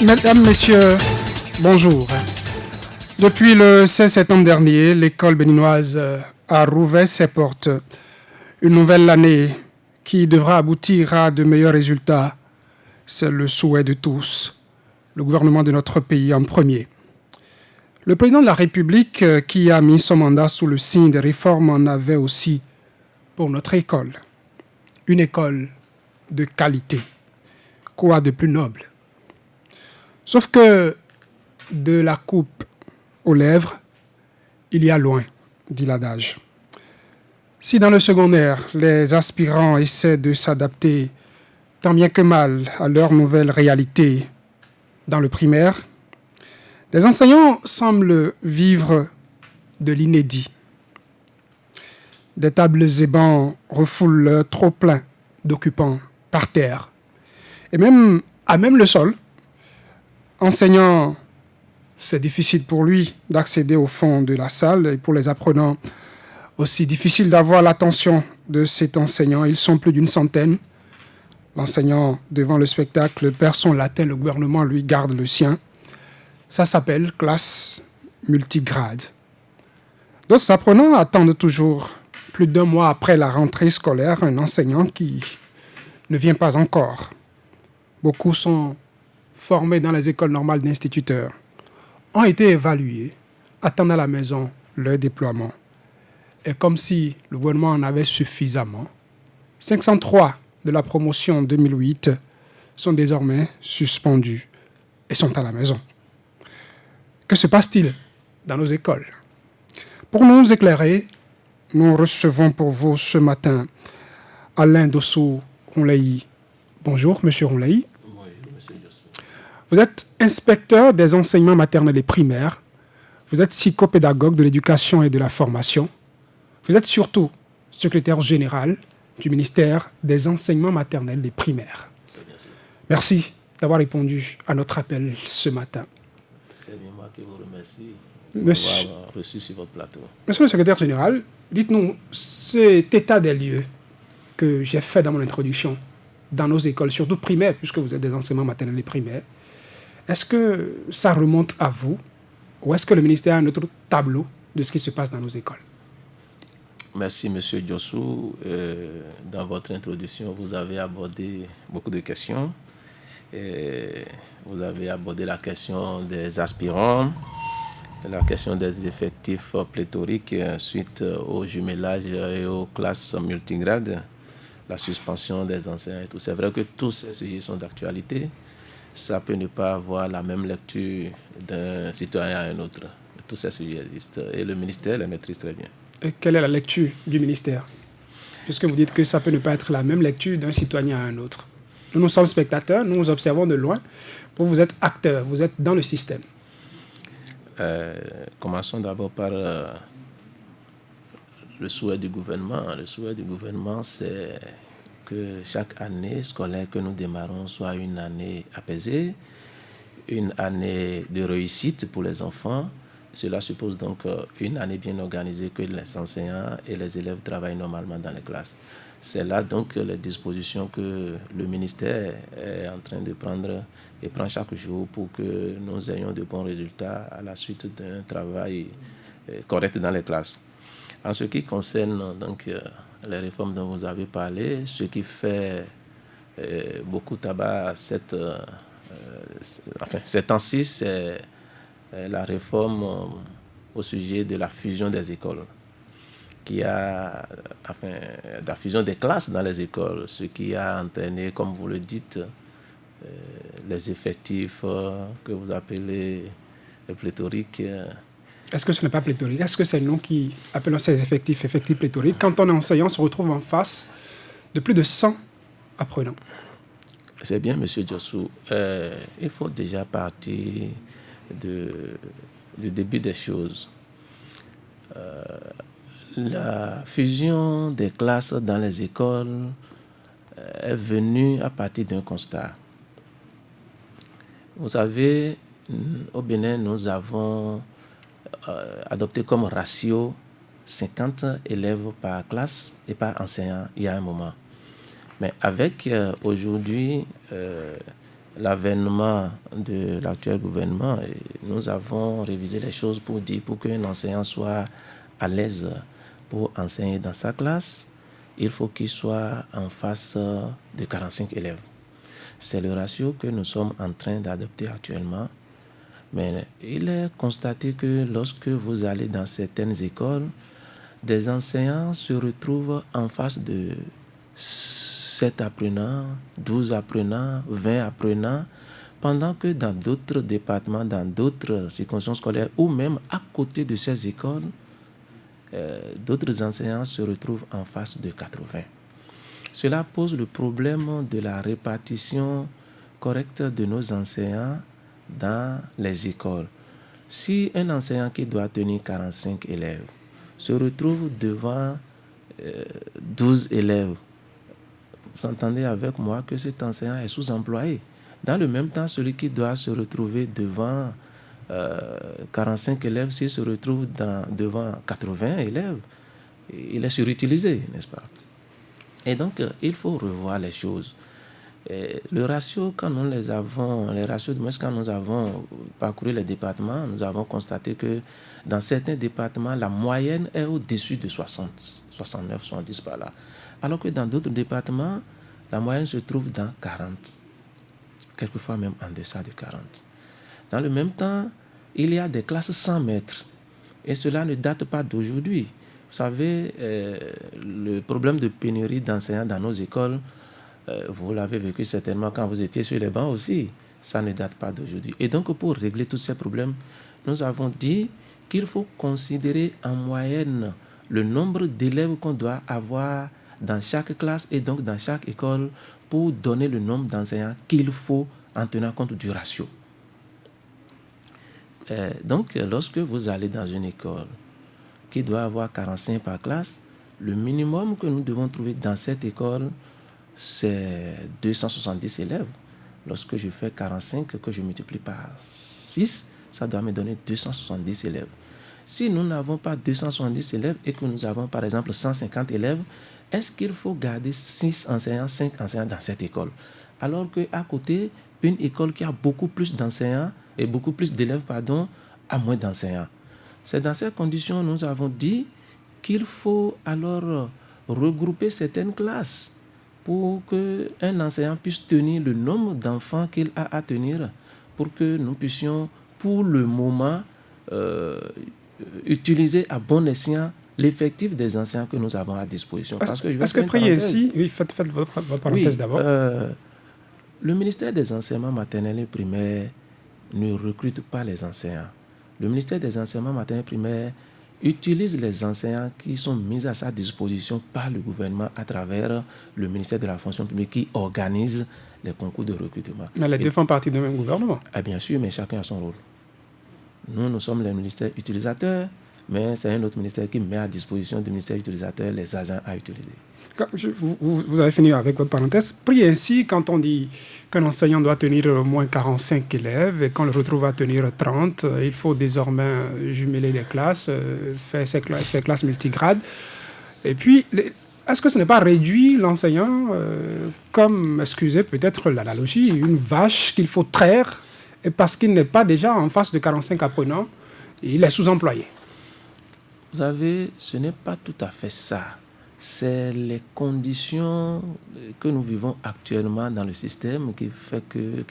Mesdames, Messieurs, bonjour. Depuis le 16 septembre dernier, l'école béninoise a rouvert ses portes. Une nouvelle année qui devra aboutir à de meilleurs résultats. C'est le souhait de tous, le gouvernement de notre pays en premier. Le président de la République, qui a mis son mandat sous le signe des réformes, en avait aussi pour notre école. Une école de qualité. Quoi de plus noble? Sauf que de la coupe aux lèvres, il y a loin, dit l'adage. Si dans le secondaire, les aspirants essaient de s'adapter tant bien que mal à leur nouvelle réalité dans le primaire, les enseignants semblent vivre de l'inédit. Des tables et bancs refoulent leur trop-plein d'occupants par terre. Et même le sol, enseignant, c'est difficile pour lui d'accéder au fond de la salle et pour les apprenants, aussi difficile d'avoir l'attention de cet enseignant. Ils sont plus d'une centaine. L'enseignant, devant le spectacle, perd son latin, le gouvernement lui garde le sien. Ça s'appelle classe multigrade. D'autres apprenants attendent toujours, plus d'un mois après la rentrée scolaire, un enseignant qui ne vient pas encore. Beaucoup sont formés dans les écoles normales d'instituteurs, ont été évalués, attendent à la maison leur déploiement. Et comme si le gouvernement en avait suffisamment, 503 de la promotion 2008 sont désormais suspendus et sont à la maison. Que se passe-t-il dans nos écoles? Pour nous éclairer, nous recevons pour vous ce matin Alain Dossou-Ronlaï. Bonjour, Monsieur Ronlaï. Vous êtes inspecteur des enseignements maternels et primaires. Vous êtes psychopédagogue de l'éducation et de la formation. Vous êtes surtout secrétaire général du ministère des enseignements maternels et primaires. Merci d'avoir répondu à notre appel ce matin. C'est bien moi qui vous remercie Monsieur, d'avoir reçu sur votre plateau. Monsieur le secrétaire général, dites-nous cet état des lieux que j'ai fait dans mon introduction dans nos écoles, surtout primaires, puisque vous êtes des enseignements maternels et primaires. Est-ce que ça remonte à vous ou est-ce que le ministère a un autre tableau de ce qui se passe dans nos écoles? Merci, Monsieur Diossou. Dans votre introduction, vous avez abordé beaucoup de questions. Vous avez abordé la question des aspirants, la question des effectifs pléthoriques suite au jumelage et aux classes multigrades, la suspension des enseignants et tout. C'est vrai que tous ces sujets sont d'actualité. Ça peut ne pas avoir la même lecture d'un citoyen à un autre. Tous ces sujets existent et le ministère les maîtrise très bien. Et quelle est la lecture du ministère? Puisque vous dites que ça peut ne pas être la même lecture d'un citoyen à un autre. Nous sommes spectateurs, nous observons de loin. Vous êtes acteurs, vous êtes dans le système. Commençons d'abord par le souhait du gouvernement. Le souhait du gouvernement, c'est que chaque année scolaire que nous démarrons soit une année apaisée, une année de réussite pour les enfants. Cela suppose donc une année bien organisée, que les enseignants et les élèves travaillent normalement dans les classes. C'est là donc les dispositions que le ministère est en train de prendre et prend chaque jour pour que nous ayons de bons résultats à la suite d'un travail correct dans les classes. En ce qui concerne donc les réformes dont vous avez parlé, ce qui fait beaucoup tabac ces temps-ci, c'est la réforme au sujet de la fusion des écoles, la fusion des classes dans les écoles, ce qui a entraîné, comme vous le dites, les effectifs que vous appelez pléthoriques. Est-ce que ce n'est pas pléthorique? Est-ce que c'est nous qui appelons ces effectifs pléthoriques quand on est enseignant, on se retrouve en face de plus de 100 apprenants? C'est bien, M. Diossou. Il faut déjà partir du début des choses. La fusion des classes dans les écoles est venue à partir d'un constat. Vous savez, au Bénin, nous avons adopté comme ratio 50 élèves par classe et par enseignant il y a un moment. Mais avec aujourd'hui l'avènement de l'actuel gouvernement, nous avons révisé les choses pour qu'un enseignant soit à l'aise pour enseigner dans sa classe, il faut qu'il soit en face de 45 élèves. C'est le ratio que nous sommes en train d'adopter actuellement. Mais il est constaté que lorsque vous allez dans certaines écoles, des enseignants se retrouvent en face de 7 apprenants, 12 apprenants, 20 apprenants, pendant que dans d'autres départements, dans d'autres circonscriptions scolaires, ou même à côté de ces écoles, d'autres enseignants se retrouvent en face de 80. Cela pose le problème de la répartition correcte de nos enseignants dans les écoles. Si un enseignant qui doit tenir 45 élèves se retrouve devant 12 élèves, vous entendez avec moi que cet enseignant est sous-employé. Dans le même temps, celui qui doit se retrouver devant 45 élèves, s'il se retrouve devant 80 élèves, il est surutilisé, n'est-ce pas? Et donc, il faut revoir les choses. Et le ratio, quand nous avons parcouru les départements, nous avons constaté que dans certains départements, la moyenne est au-dessus de 60, 69, 70 par là. Alors que dans d'autres départements, la moyenne se trouve dans 40, quelquefois même en deçà de 40. Dans le même temps, il y a des classes sans maître. Et cela ne date pas d'aujourd'hui. Vous savez, le problème de pénurie d'enseignants dans nos écoles, vous l'avez vécu certainement quand vous étiez sur les bancs aussi. Ça ne date pas d'aujourd'hui. Et donc, pour régler tous ces problèmes, nous avons dit qu'il faut considérer en moyenne le nombre d'élèves qu'on doit avoir dans chaque classe et donc dans chaque école pour donner le nombre d'enseignants qu'il faut en tenant compte du ratio. Donc, lorsque vous allez dans une école qui doit avoir 45 par classe, le minimum que nous devons trouver dans cette école, c'est 270 élèves. Lorsque je fais 45, que je multiplie par 6, ça doit me donner 270 élèves. Si nous n'avons pas 270 élèves et que nous avons par exemple 150 élèves, est-ce qu'il faut garder 6 enseignants, 5 enseignants dans cette école? Alors qu'à côté, une école qui a beaucoup plus d'enseignants et beaucoup plus d'élèves, a moins d'enseignants. C'est dans ces conditions que nous avons dit qu'il faut alors regrouper certaines classes pour qu'un enseignant puisse tenir le nombre d'enfants qu'il a à tenir pour que nous puissions, pour le moment, utiliser à bon escient l'effectif des enseignants que nous avons à disposition. Est-ce que priez ici, oui, faites votre parenthèse d'abord. Le ministère des enseignements maternels et primaires ne recrute pas les enseignants. Le ministère des enseignements maternels et primaires utilise les enseignants qui sont mis à sa disposition par le gouvernement à travers le ministère de la fonction publique qui organise les concours de recrutement. Mais les deux font partie du même gouvernement. Bien sûr, mais chacun a son rôle. Nous sommes les ministères utilisateurs, mais c'est un autre ministère qui met à disposition du ministère utilisateur les agents à utiliser. Vous avez fini avec votre parenthèse. Pris ainsi, quand on dit qu'un enseignant doit tenir au moins 45 élèves et qu'on le retrouve à tenir 30, il faut désormais jumeler les classes, faire ces classes multigrades. Et puis, est-ce que ce n'est pas réduire l'enseignant comme, excusez peut-être l'analogie, une vache qu'il faut traire et parce qu'il n'est pas déjà en face de 45 apprenants, il est sous-employé? Vous savez, ce n'est pas tout à fait ça. C'est les conditions que nous vivons actuellement dans le système qui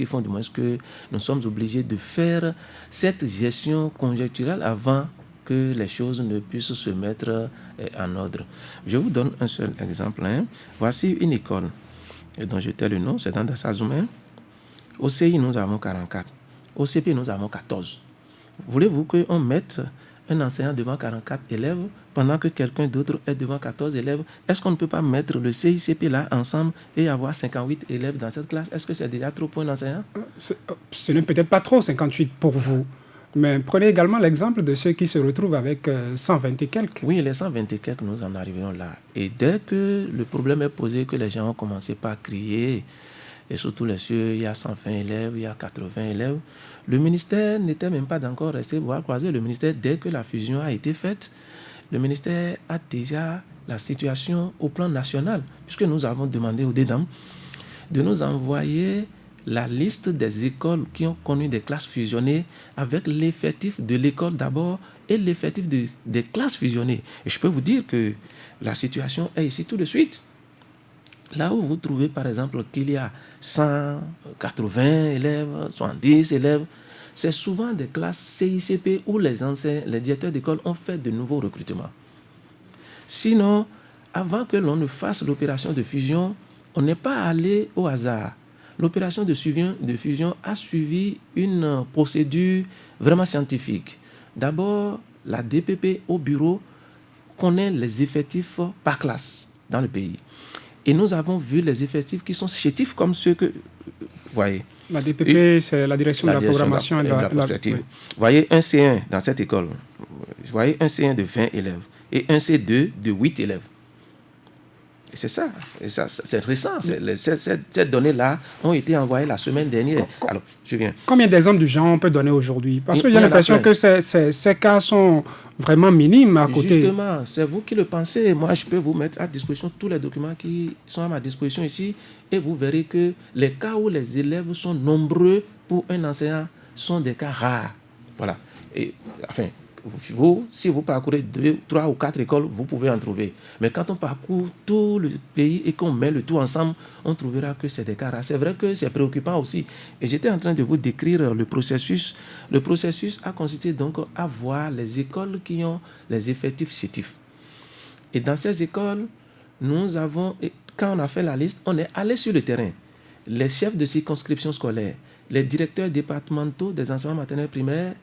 font du moins que nous sommes obligés de faire cette gestion conjoncturelle avant que les choses ne puissent se mettre en ordre. Je vous donne un seul exemple. Voici une école dont je tais le nom, c'est dans Dassazoumé. Au CI, nous avons 44. Au CP, nous avons 14. Voulez-vous qu'on mette un enseignant devant 44 élèves pendant que quelqu'un d'autre est devant 14 élèves? Est-ce qu'on ne peut pas mettre le CICP là ensemble et avoir 58 élèves dans cette classe? Est-ce que c'est déjà trop pour un enseignant? Ce n'est peut-être pas trop, 58 pour vous. Mais prenez également l'exemple de ceux qui se retrouvent avec 120 et quelques. Oui, les 120 et quelques, nous en arriverons là. Et dès que le problème est posé, que les gens ont commencé par crier, et surtout les cieux, il y a 120 élèves, il y a 80 élèves, le ministère n'était même pas encore resté voir croiser. Le ministère, dès que la fusion a été faite, le ministère a déjà la situation au plan national, puisque nous avons demandé au DEDAM de nous envoyer la liste des écoles qui ont connu des classes fusionnées avec l'effectif de l'école d'abord et l'effectif des classes fusionnées. Et je peux vous dire que la situation est ici tout de suite. Là où vous trouvez par exemple qu'il y a 180 élèves, 70 élèves, c'est souvent des classes CICP où les directeurs d'école ont fait de nouveaux recrutements. Sinon, avant que l'on ne fasse l'opération de fusion, on n'est pas allé au hasard. L'opération de fusion a suivi une procédure vraiment scientifique. D'abord, la DPP au bureau connaît les effectifs par classe dans le pays. Et nous avons vu les effectifs qui sont chétifs comme ceux que vous voyez. La DPP, c'est la direction de la programmation et de la prospective. Vous voyez un C1 dans cette école. Vous voyez un C1 de 20 élèves et un C2 de 8 élèves. Et c'est ça. Et ça c'est récent. Ces données-là ont été envoyées la semaine dernière. Alors, je viens. Combien d'exemples du genre on peut donner aujourd'hui? Parce que j'ai l'impression que ces cas sont vraiment minimes à côté. Justement, c'est vous qui le pensez. Moi, je peux vous mettre à disposition tous les documents qui sont à ma disposition ici et vous verrez que les cas où les élèves sont nombreux pour un enseignant sont des cas rares. Voilà. Et enfin, si vous parcourez 2, 3 ou 4 écoles, vous pouvez en trouver. Mais quand on parcourt tout le pays et qu'on met le tout ensemble, on trouvera que c'est des cas rares. C'est vrai que c'est préoccupant aussi. Et j'étais en train de vous décrire le processus. Le processus a consisté donc à voir les écoles qui ont les effectifs chétifs. Et dans ces écoles, nous avons, quand on a fait la liste, on est allé sur le terrain. Les chefs de circonscription scolaire, les directeurs départementaux des enseignements maternels primaires,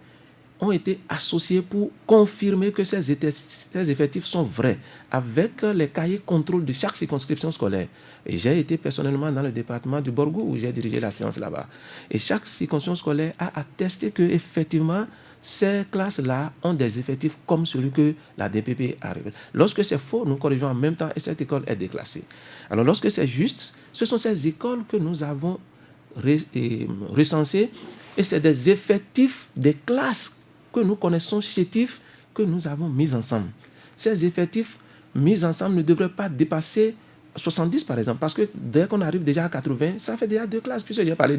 ont été associés pour confirmer que ces effectifs sont vrais, avec les cahiers contrôle de chaque circonscription scolaire. Et j'ai été personnellement dans le département du Borgou où j'ai dirigé la séance là-bas. Et chaque circonscription scolaire a attesté que effectivement ces classes-là ont des effectifs comme celui que la DPP a révélé. Lorsque c'est faux, nous corrigeons en même temps et cette école est déclassée. Alors lorsque c'est juste, ce sont ces écoles que nous avons recensées et c'est des effectifs des classes que nous connaissons chétifs que nous avons mis ensemble. Ces effectifs mis ensemble ne devraient pas dépasser 70 par exemple, parce que dès qu'on arrive déjà à 80, ça fait déjà 2 classes, puisque j'ai parlé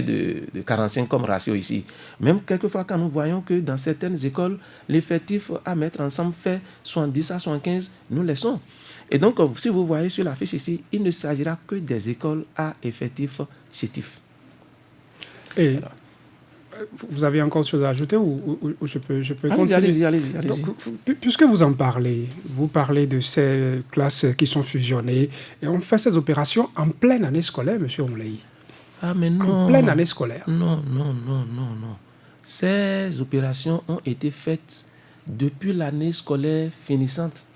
de 45 comme ratio ici. Même quelquefois quand nous voyons que dans certaines écoles, l'effectif à mettre ensemble fait 70 à 75, nous laissons. Et donc, si vous voyez sur la fiche ici, il ne s'agira que des écoles à effectifs chétifs. Et voilà. Vous avez encore chose à ajouter ou je peux continuer? Allez-y. Donc, puisque vous en parlez, vous parlez de ces classes qui sont fusionnées et on fait ces opérations en pleine année scolaire, M. Omlei. Ah mais non. En pleine année scolaire. Non. Ces opérations ont été faites depuis l'année scolaire finissante.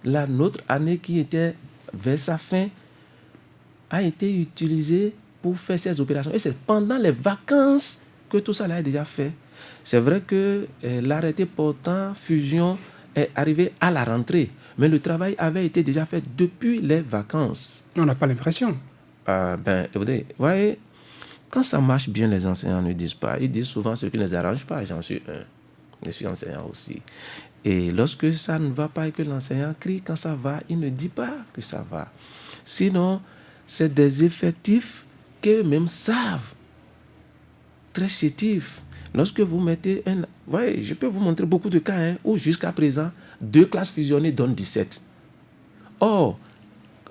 Notre année qui était vers sa fin a été utilisée pour faire ces opérations. Et c'est pendant les vacances que tout ça là est déjà fait. C'est vrai que l'arrêté portant fusion est arrivé à la rentrée, mais le travail avait été déjà fait depuis les vacances. On n'a pas l'impression. Vous voyez, quand ça marche bien, les enseignants ne disent pas. Ils disent souvent ce qui ne les arrange pas. J'en suis un. Je suis enseignant aussi. Et lorsque ça ne va pas et que l'enseignant crie, quand ça va, il ne dit pas que ça va. Sinon, c'est des effectifs qu'eux-mêmes savent. Très chétifs. Lorsque vous mettez un... Voyez, je peux vous montrer beaucoup de cas où jusqu'à présent, 2 classes fusionnées donnent 17. Or,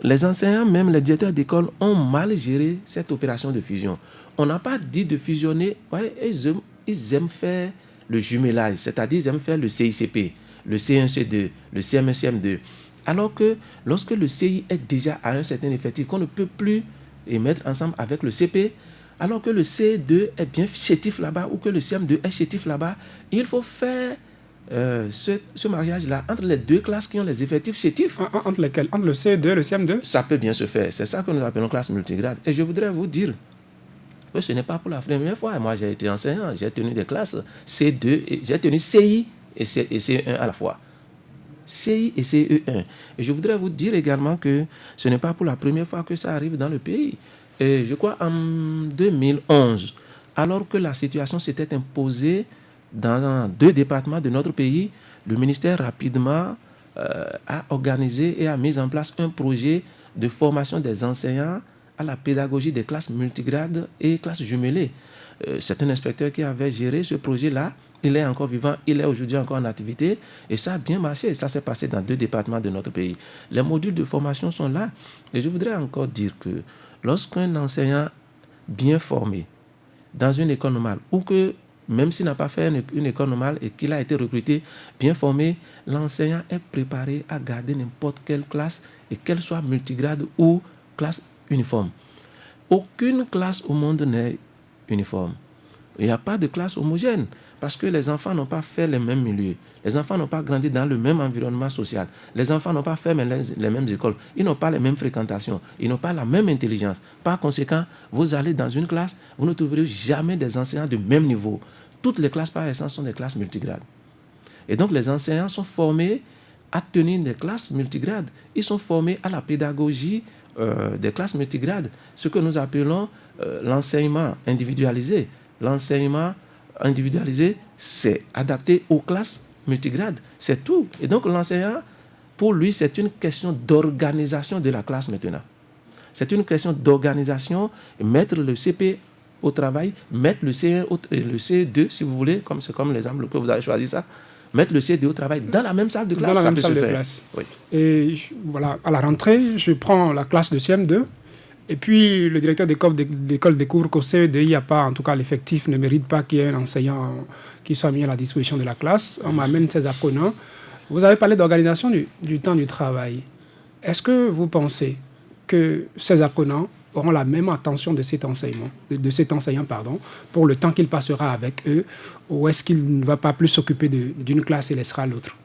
les enseignants, même les directeurs d'école, ont mal géré cette opération de fusion. On n'a pas dit de fusionner. Voyez, ils aiment faire le jumelage, c'est-à-dire ils aiment faire le CICP, le C1-C2, le CM1-CM2. Alors que lorsque le CI est déjà à un certain effectif, qu'on ne peut plus les mettre ensemble avec le CP, alors que le C2 est bien chétif là-bas ou que le CM2 est chétif là-bas, il faut faire ce mariage-là entre les 2 classes qui ont les effectifs chétifs. Entre lesquels? Entre le C2 et le CM2? Ça peut bien se faire. C'est ça que nous appelons classe multigrade. Et je voudrais vous dire que ce n'est pas pour la première fois. Moi, j'ai été enseignant, j'ai tenu des classes C2, j'ai tenu CI et CE1 à la fois. CI et CE1. Et je voudrais vous dire également que ce n'est pas pour la première fois que ça arrive dans le pays. Et je crois en 2011, alors que la situation s'était imposée dans 2 départements de notre pays, le ministère rapidement a organisé et a mis en place un projet de formation des enseignants à la pédagogie des classes multigrades et classes jumelées. C'est un inspecteur qui avait géré ce projet-là. Il est encore vivant, il est aujourd'hui encore en activité et ça a bien marché. Ça s'est passé dans 2 départements de notre pays. Les modules de formation sont là. Et je voudrais encore dire que lorsqu'un enseignant bien formé dans une école normale ou que même s'il n'a pas fait une école normale et qu'il a été recruté bien formé, l'enseignant est préparé à garder n'importe quelle classe et qu'elle soit multigrade ou classe uniforme. Aucune classe au monde n'est uniforme. Il n'y a pas de classe homogène parce que les enfants n'ont pas fait les mêmes milieux. Les enfants n'ont pas grandi dans le même environnement social. Les enfants n'ont pas fait les mêmes écoles. Ils n'ont pas les mêmes fréquentations. Ils n'ont pas la même intelligence. Par conséquent, vous allez dans une classe, vous ne trouverez jamais des enseignants de même niveau. Toutes les classes par essence sont des classes multigrades. Et donc les enseignants sont formés à tenir des classes multigrades. Ils sont formés à la pédagogie des classes multigrades, ce que nous appelons l'enseignement individualisé. L'enseignement individualisé, c'est adapté aux classes multigrades. C'est tout. Et donc l'enseignant, pour lui, c'est une question d'organisation de la classe maintenant. C'est une question d'organisation, mettre le CP au travail, mettre le C1 et le C2, si vous voulez, c'est comme l'exemple que vous avez choisi ça, mettre le C2 au travail dans la même salle de classe. Dans la même salle de classe. Oui. Et voilà, à la rentrée, je prends la classe de CM2, et puis le directeur d'école découvre qu'au CE2, il n'y a pas, en tout cas l'effectif ne mérite pas qu'il y ait un enseignant qui soit mis à la disposition de la classe. On m'amène ses apprenants. Vous avez parlé d'organisation du temps du travail. Est-ce que vous pensez que ces apprenants auront la même attention de cet enseignant, pour le temps qu'il passera avec eux, ou est-ce qu'il ne va pas plus s'occuper d'une classe et laissera l'autre?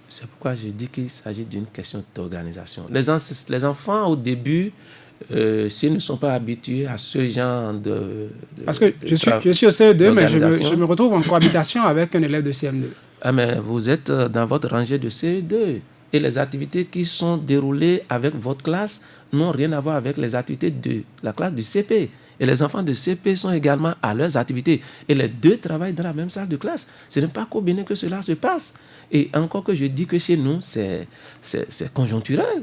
C'est pourquoi je dis qu'il s'agit d'une question d'organisation. Les enfants, au début, s'ils ne sont pas habitués à ce genre Parce que je suis au CE2, mais je me retrouve en cohabitation avec un élève de CM2. Ah, mais vous êtes dans votre rangée de CE2 et les activités qui sont déroulées avec votre classe n'ont rien à voir avec les activités de la classe du CP. Et les enfants de CP sont également à leurs activités. Et les deux travaillent dans la même salle de classe. Ce n'est pas qu'au Bénin que cela se passe. Et encore que je dis que chez nous, c'est conjoncturel.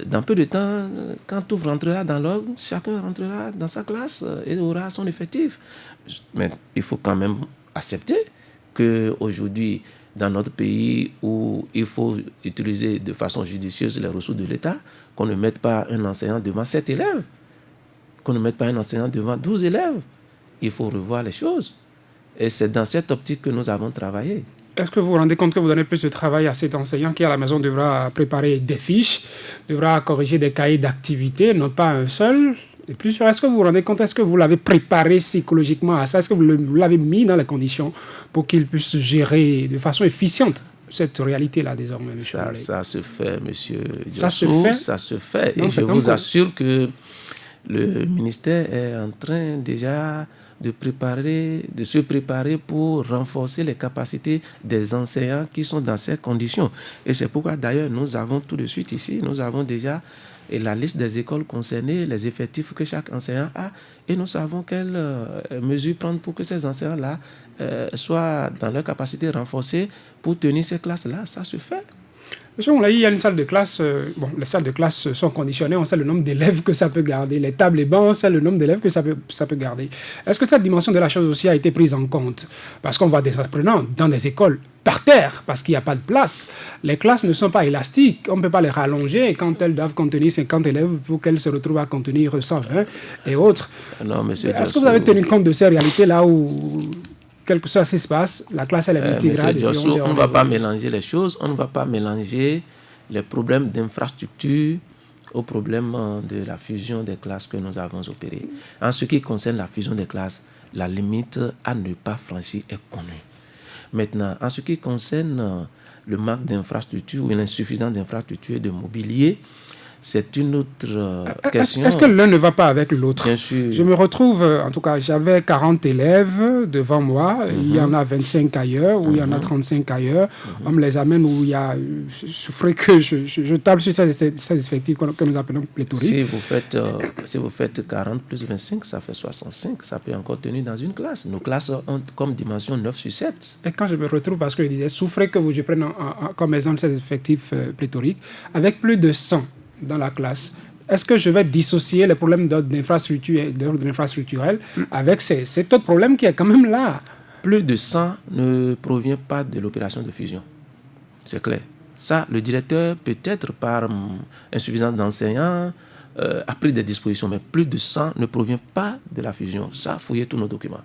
Dans peu de temps, quand tout rentrera dans l'ordre, chacun rentrera dans sa classe et aura son effectif. Mais il faut quand même accepter qu'aujourd'hui, dans notre pays où il faut utiliser de façon judicieuse les ressources de l'État, qu'on ne mette pas un enseignant devant 7 élèves, qu'on ne mette pas un enseignant devant 12 élèves. Il faut revoir les choses. Et c'est dans cette optique que nous avons travaillé. Est-ce que vous vous rendez compte que vous donnez plus de travail à cet enseignant qui, à la maison, devra préparer des fiches, devra corriger des cahiers d'activité, non pas un seul? Et plus, est-ce que vous vous rendez compte, est-ce que vous l'avez préparé psychologiquement à ça? Est-ce que vous l'avez mis dans les conditions pour qu'il puisse gérer de façon efficiente cette réalité-là désormais, M. Ça se fait, M. Ça se fait? Ça se fait. Donc, et je vous assure que le ministère est en train déjà de se préparer pour renforcer les capacités des enseignants qui sont dans ces conditions. Et c'est pourquoi d'ailleurs nous avons tout de suite ici, nous avons déjà la liste des écoles concernées, les effectifs que chaque enseignant a, et nous savons quelles mesures prendre pour que ces enseignants-là soient dans leur capacité renforcée pour tenir ces classes-là. Ça se fait. Monsieur Moulaye, il y a une salle de classe. Les salles de classe sont conditionnées. On sait le nombre d'élèves que ça peut garder. Les tables et bancs, on sait le nombre d'élèves que ça peut garder. Est-ce que cette dimension de la chose aussi a été prise en compte? Parce qu'on voit des apprenants dans des écoles par terre, parce qu'il n'y a pas de place. Les classes ne sont pas élastiques. On ne peut pas les rallonger quand elles doivent contenir 50 élèves pour qu'elles se retrouvent à contenir 120 et autres. Non, monsieur Est-ce que vous avez tenu compte de ces réalités-là où, quel que soit ce qui se passe, la classe elle est multigrade? On ne va pas mélanger les choses, on ne va pas mélanger les problèmes d'infrastructure aux problèmes de la fusion des classes que nous avons opérées. En ce qui concerne la fusion des classes, la limite à ne pas franchir est connue. Maintenant, en ce qui concerne le manque d'infrastructures ou l'insuffisance d'infrastructures et de mobilier, c'est une autre question. Est-ce que l'un ne va pas avec l'autre? Bien sûr. Je me retrouve, en tout cas, j'avais 40 élèves devant moi. Il y en a 25 ailleurs, ou il y en a 35 ailleurs. On me les amène où il y a... souffrez que je table sur ces effectifs que nous appelons pléthoriques. Si vous faites 40 plus 25, ça fait 65. Ça peut encore tenir dans une classe. Nos classes ont comme dimension 9 sur 7. Et quand je me retrouve, parce que je disais, souffrez que je prenne comme exemple ces effectifs pléthoriques, avec plus de 100 dans la classe, Est-ce que je vais dissocier les problèmes d'ordre infrastructurel avec cet autre problème qui est quand même là? Plus de 100 ne provient pas de l'opération de fusion. C'est clair. Ça, le directeur, peut-être par insuffisance d'enseignants, a pris des dispositions, mais plus de 100 ne provient pas de la fusion. Ça, fouillez tous nos documents.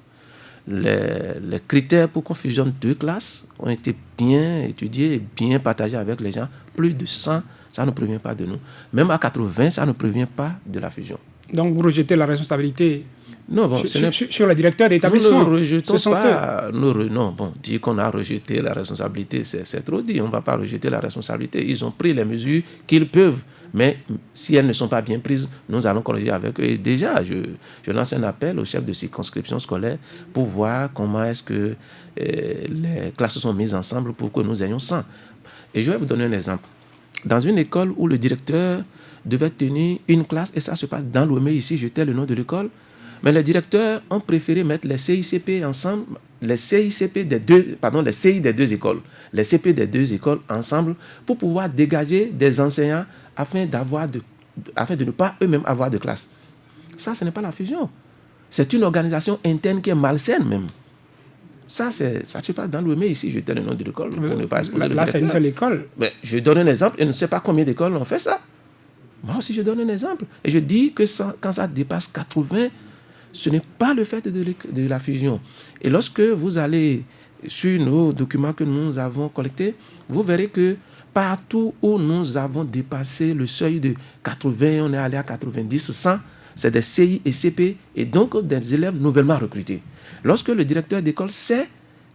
Les critères pour qu'on fusionne 2 classes ont été bien étudiés et bien partagés avec les gens. Plus de 100, ça ne provient pas de nous. Même à 80, ça ne provient pas de la fusion. Donc, vous rejetez la responsabilité non, bon, sur le directeur d'établissement. Nous ne rejetons pas. Non, bon, dire qu'on a rejeté la responsabilité, c'est trop dit. On ne va pas rejeter la responsabilité. Ils ont pris les mesures qu'ils peuvent. Mais si elles ne sont pas bien prises, nous allons corriger avec eux. Et déjà, je lance un appel aux chefs de circonscription scolaire pour voir comment est-ce que les classes sont mises ensemble pour que nous ayons 100. Et je vais vous donner un exemple. Dans une école où le directeur devait tenir une classe, et ça se passe dans l'Ouémé, ici, je tais le nom de l'école, mais les directeurs ont préféré mettre les CICP ensemble, les CI des deux écoles, les CP des 2 écoles ensemble pour pouvoir dégager des enseignants afin de ne pas eux-mêmes avoir de classe. Ça, ce n'est pas la fusion. C'est une organisation interne qui est malsaine même. Ça se passe dans l'Ouémé ici, je tais le nom de l'école pour ne pas exposer le directeur. Là, c'est une seule école. Mais je donne un exemple, et je ne sais pas combien d'écoles ont fait ça. Moi aussi, je donne un exemple. Et je dis que quand ça dépasse 80, ce n'est pas le fait de la fusion. Et lorsque vous allez sur nos documents que nous avons collectés, vous verrez que partout où nous avons dépassé le seuil de 80, on est allé à 90, 100, c'est des CI et CP, et donc des élèves nouvellement recrutés. Lorsque le directeur d'école sait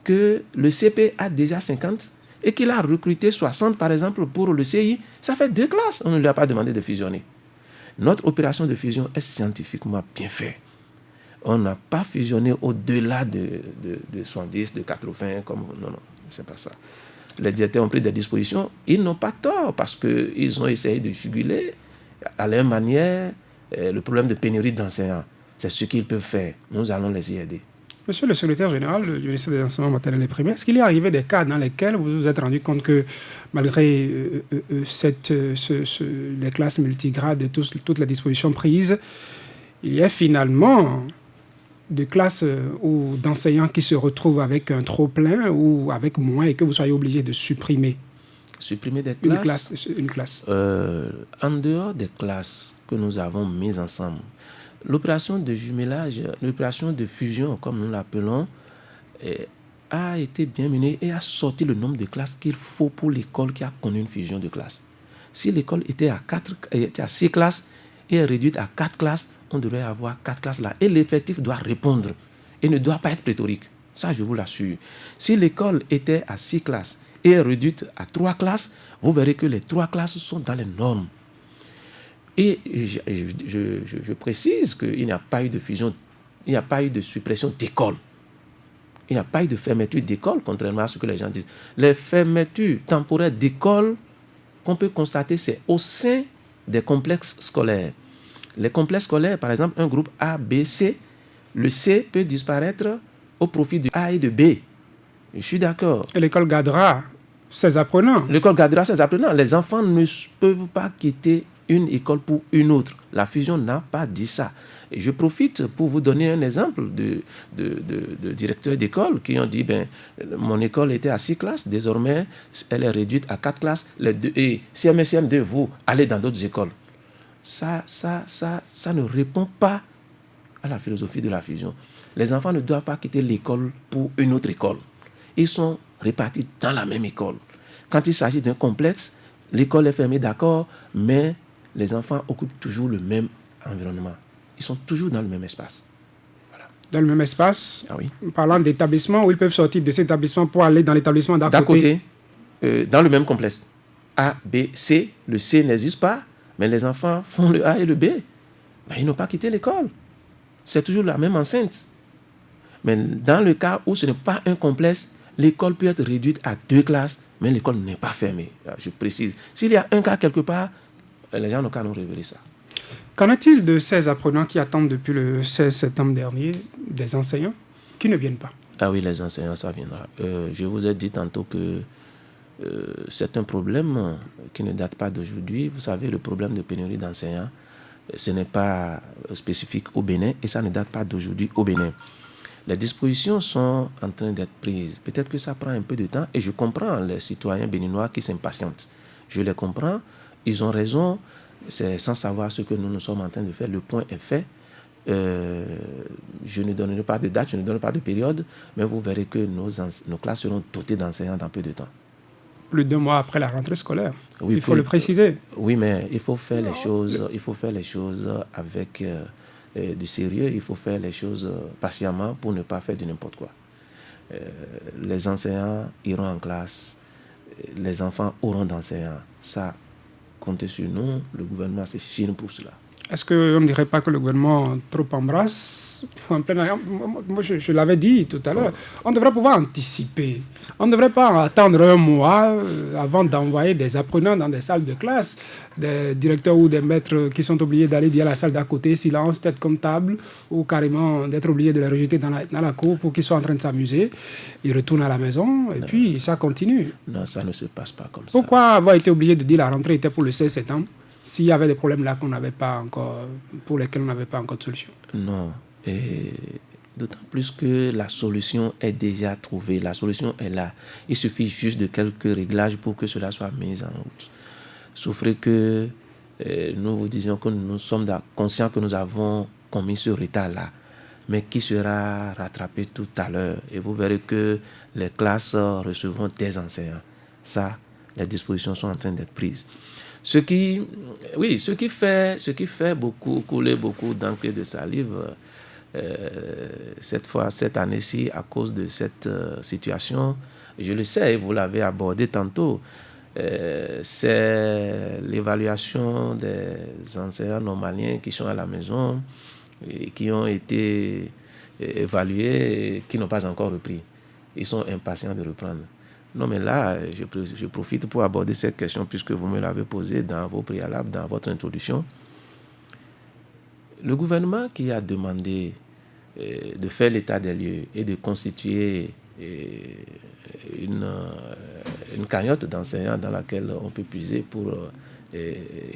que le CP a déjà 50 et qu'il a recruté 60, par exemple, pour le CI, ça fait 2 classes. On ne lui a pas demandé de fusionner. Notre opération de fusion est scientifiquement bien faite. On n'a pas fusionné au-delà de 70, de 80, comme... Non, c'est pas ça. Les directeurs ont pris des dispositions. Ils n'ont pas tort parce qu'ils ont essayé de juguler à leur manière le problème de pénurie d'enseignants. C'est ce qu'ils peuvent faire. Nous allons les y aider. Monsieur le secrétaire général du ministère des enseignements maternels et primaires, est-ce qu'il est arrivé des cas dans lesquels vous vous êtes rendu compte que malgré les classes multigrades et toutes les dispositions prises, il y a finalement de classes ou d'enseignants qui se retrouvent avec un trop-plein ou avec moins et que vous soyez obligé de supprimer? Supprimer des classes? Une classe. En dehors des classes que nous avons mises ensemble, l'opération de jumelage, l'opération de fusion, comme nous l'appelons, a été bien menée et a sorti le nombre de classes qu'il faut pour l'école qui a connu une fusion de classes. Si l'école était à 6 classes et est réduite à 4 classes, on devrait avoir 4 classes là. Et l'effectif doit répondre et ne doit pas être pléthorique. Ça, je vous l'assure. Si l'école était à 6 classes et est réduite à 3 classes, vous verrez que les 3 classes sont dans les normes. Et je précise qu'il n'y a pas eu de fusion, il n'y a pas eu de suppression d'école. Il n'y a pas eu de fermeture d'école, contrairement à ce que les gens disent. Les fermetures temporaires d'école qu'on peut constater, c'est au sein des complexes scolaires. Les complexes scolaires, par exemple, un groupe A, B, C, le C peut disparaître au profit du A et de B. Je suis d'accord. Et l'école gardera ses apprenants. L'école gardera ses apprenants. Les enfants ne peuvent pas quitter une école pour une autre. La fusion n'a pas dit ça. Et je profite pour vous donner un exemple de directeurs d'école qui ont dit, mon école était à 6 classes, désormais elle est réduite à 4 classes, et CM1, CM2, vous allez dans d'autres écoles. Ça ne répond pas à la philosophie de la fusion. Les enfants ne doivent pas quitter l'école pour une autre école. Ils sont répartis dans la même école. Quand il s'agit d'un complexe, l'école est fermée, d'accord, mais les enfants occupent toujours le même environnement. Ils sont toujours dans le même espace. Voilà. Dans le même espace, ah oui. Parlant d'établissement, où ils peuvent sortir de cet établissement pour aller dans l'établissement d'à côté. Dans le même complexe. A, B, C. Le C n'existe pas, mais les enfants font le A et le B. Ils n'ont pas quitté l'école. C'est toujours la même enceinte. Mais dans le cas où ce n'est pas un complexe, l'école peut être réduite à 2 classes, mais l'école n'est pas fermée. Je précise. S'il y a un cas quelque part, les gens n'ont qu'à nous révéler ça. Qu'en est-il de ces apprenants qui attendent depuis le 16 septembre dernier, des enseignants qui ne viennent pas? Ah oui, les enseignants, ça viendra. Je vous ai dit tantôt que c'est un problème qui ne date pas d'aujourd'hui. Vous savez, le problème de pénurie d'enseignants Ce n'est pas spécifique au Bénin et ça ne date pas d'aujourd'hui au Bénin. Les dispositions sont en train d'être prises. Peut-être que ça prend un peu de temps et je comprends les citoyens béninois qui s'impatientent. Je les comprends, ils ont raison, c'est sans savoir ce que nous sommes en train de faire. Le point est fait. Je ne donnerai pas de date, je ne donnerai pas de période, mais vous verrez que nos classes seront dotées d'enseignants dans peu de temps. Plus de 2 mois après la rentrée scolaire. Oui, il faut le préciser. Oui, mais il faut faire les choses, avec du sérieux, il faut faire les choses patiemment pour ne pas faire de n'importe quoi. Les enseignants iront en classe, les enfants auront d'enseignants. Ça, comptez sur nous, le gouvernement s'échine pour cela. Est-ce qu'on ne dirait pas que le gouvernement trop embrasse en plein air? Moi, je l'avais dit tout à l'heure, on devrait pouvoir anticiper. On ne devrait pas attendre 1 mois avant d'envoyer des apprenants dans des salles de classe, des directeurs ou des maîtres qui sont obligés d'aller dire à la salle d'à côté, silence, tête comptable, ou carrément d'être obligés de les rejeter dans la cour pour qu'ils soient en train de s'amuser. Ils retournent à la maison et puis ça continue. Non, ça ne se passe pas comme ça. Pourquoi avoir été obligé de dire la rentrée était pour le 16 septembre s'il y avait des problèmes là pour lesquels on n'avait pas encore de solution? Non, et d'autant plus que la solution est déjà trouvée, la solution est là. Il suffit juste de quelques réglages pour que cela soit mis en route. Sauf que nous vous disions que nous sommes conscients que nous avons commis ce retard-là, mais qui sera rattrapé tout à l'heure. Et vous verrez que les classes recevront des enseignants. Ça, les dispositions sont en train d'être prises. Ce qui fait couler beaucoup d'encre et de salive cette année-ci à cause de cette situation, je le sais, vous l'avez abordé tantôt, c'est l'évaluation des enseignants normaliens qui sont à la maison et qui ont été évalués et qui n'ont pas encore repris. Ils sont impatients de reprendre. Non, mais là, je profite pour aborder cette question puisque vous me l'avez posée dans vos préalables, dans votre introduction. Le gouvernement qui a demandé de faire l'état des lieux et de constituer une cagnotte d'enseignants dans laquelle on peut puiser pour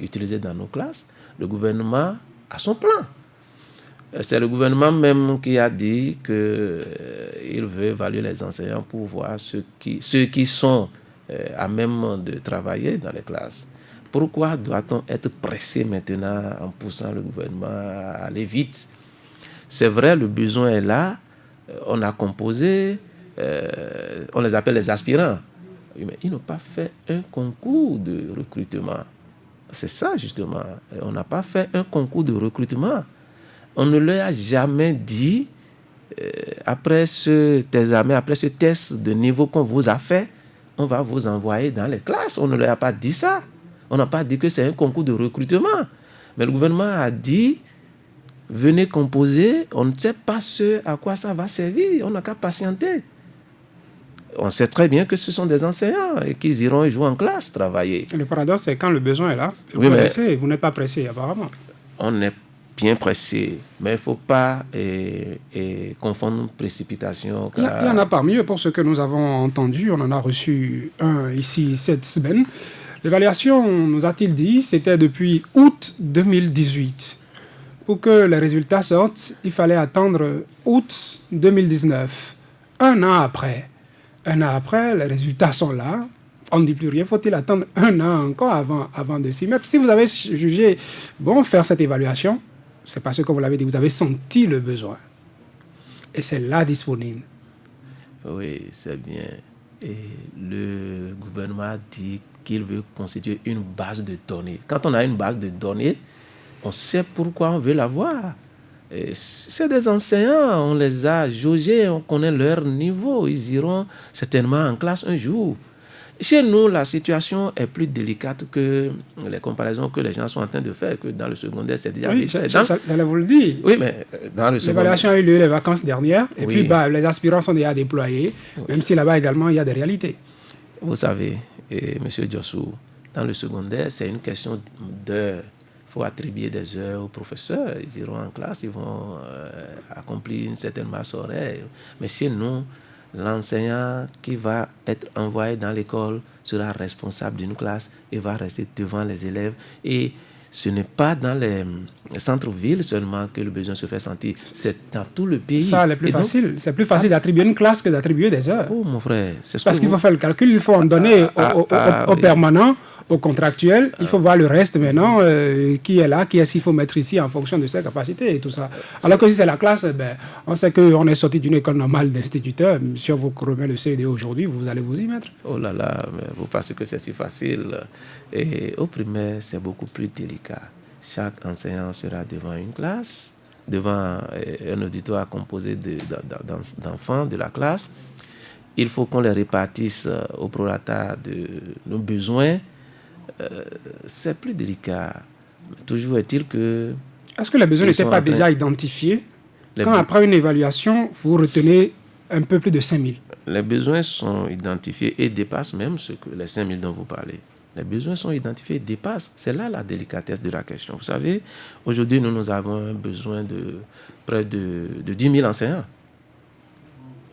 utiliser dans nos classes, le gouvernement a son plan. C'est le gouvernement même qui a dit qu'il veut évaluer les enseignants pour voir ceux qui sont à même de travailler dans les classes. Pourquoi doit-on être pressé maintenant en poussant le gouvernement à aller vite? C'est vrai, le besoin est là. On a composé, on les appelle les aspirants. Mais ils n'ont pas fait un concours de recrutement. C'est ça justement. On n'a pas fait un concours de recrutement. On ne leur a jamais dit, après cet examen, après ce test de niveau qu'on vous a fait, on va vous envoyer dans les classes. On ne leur a pas dit ça. On n'a pas dit que c'est un concours de recrutement. Mais le gouvernement a dit, venez composer, on ne sait pas ce à quoi ça va servir, on n'a qu'à patienter. On sait très bien que ce sont des enseignants et qu'ils iront jouer en classe, travailler. Le paradoxe, c'est quand le besoin est là, vous n'êtes pas pressé apparemment. On est bien pressé, mais il ne faut pas confondre précipitation. Il y en a parmi eux, pour ce que nous avons entendu, on en a reçu un ici cette semaine. L'évaluation, nous a-t-il dit, c'était depuis août 2018. Pour que les résultats sortent, il fallait attendre août 2019. Un an après, les résultats sont là. On ne dit plus rien. Faut-il attendre 1 an encore avant de s'y mettre? Si vous avez jugé bon faire cette évaluation, c'est parce que vous l'avez dit, vous avez senti le besoin. Et c'est là disponible. Oui, c'est bien. Et le gouvernement a dit qu'il veut constituer une base de données. Quand on a une base de données, on sait pourquoi on veut l'avoir. C'est des enseignants, on les a jaugés, on connaît leur niveau. Ils iront certainement en classe un jour. Chez nous, la situation est plus délicate que les comparaisons que les gens sont en train de faire, que dans le secondaire, c'est déjà oui, fait. J'allais vous le dire. Oui, mais dans le secondaire... L'évaluation a eu lieu les vacances dernières, et puis les aspirants sont déjà déployés, même si là-bas également, il y a des réalités. Vous savez, M. Diossou, dans le secondaire, c'est une question d'heures. Il faut attribuer des heures aux professeurs. Ils iront en classe, ils vont accomplir une certaine masse horaire. Mais chez nous, l'enseignant qui va être envoyé dans l'école sera responsable d'une classe et va rester devant les élèves. Et ce n'est pas dans les centres-villes seulement que le besoin se fait sentir, c'est dans tout le pays. Ça, c'est plus facile d'attribuer une classe que d'attribuer des heures. Oh, mon frère, c'est ce Parce que qu'il faut faire le calcul, il faut en donner au permanent, au contractuel, il faut voir le reste maintenant, qui est là, qui est-ce qu'il faut mettre ici en fonction de ses capacités et tout ça. Alors que si c'est la classe, on sait qu'on est sorti d'une école normale d'instituteurs. Si on vous remet le CED aujourd'hui, vous allez vous y mettre. Oh là là, mais vous pensez que c'est si facile. Et au primaire, c'est beaucoup plus délicat. Chaque enseignant sera devant une classe, devant un auditoire composé d'enfants de la classe. Il faut qu'on les répartisse au prorata de nos besoins. C'est plus délicat. Toujours est-il que... Est-ce que les besoins n'étaient pas déjà identifiés quand après une évaluation, vous retenez un peu plus de 5 000? Les besoins sont identifiés et dépassent même les 5 000 dont vous parlez. Les besoins sont identifiés et dépassent. C'est là la délicatesse de la question. Vous savez, aujourd'hui, nous avons un besoin de près de 10 000 enseignants.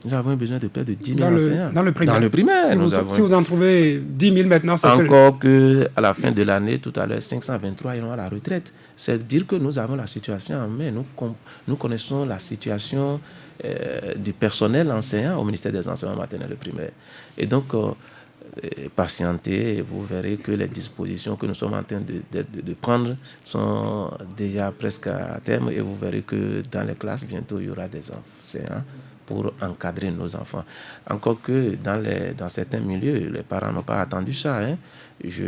Nous avons besoin de près de 10 000 enseignants. Dans le primaire. Dans le primaire. Si vous en trouvez 10 000 maintenant, c'est encore qu'à la fin de l'année, tout à l'heure, 523 iront à la retraite. C'est dire que nous avons la situation en main. Nous connaissons la situation du personnel enseignant au ministère des Enseignements maternels et primaires. Et donc, patientez et vous verrez que les dispositions que nous sommes en train de prendre sont déjà presque à terme et vous verrez que dans les classes, bientôt, il y aura des enseignants pour encadrer nos enfants. Encore que dans certains milieux, les parents n'ont pas attendu ça. Je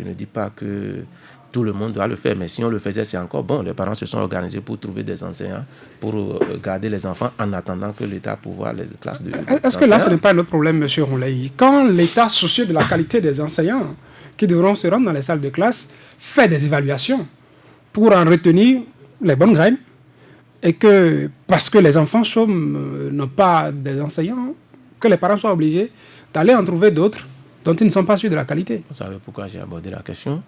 ne dis pas que tout le monde doit le faire, mais si on le faisait, c'est encore bon. Les parents se sont organisés pour trouver des enseignants, pour garder les enfants en attendant que l'État pourvoie les classes de... Est-ce que là, ce n'est pas un autre problème, M. Roulaï? Quand l'État, soucieux de la qualité des enseignants qui devront se rendre dans les salles de classe, fait des évaluations pour en retenir les bonnes graines, et que, parce que les enfants n'ont pas des enseignants, que les parents soient obligés d'aller en trouver d'autres dont ils ne sont pas sûrs de la qualité. Vous savez pourquoi j'ai abordé la question?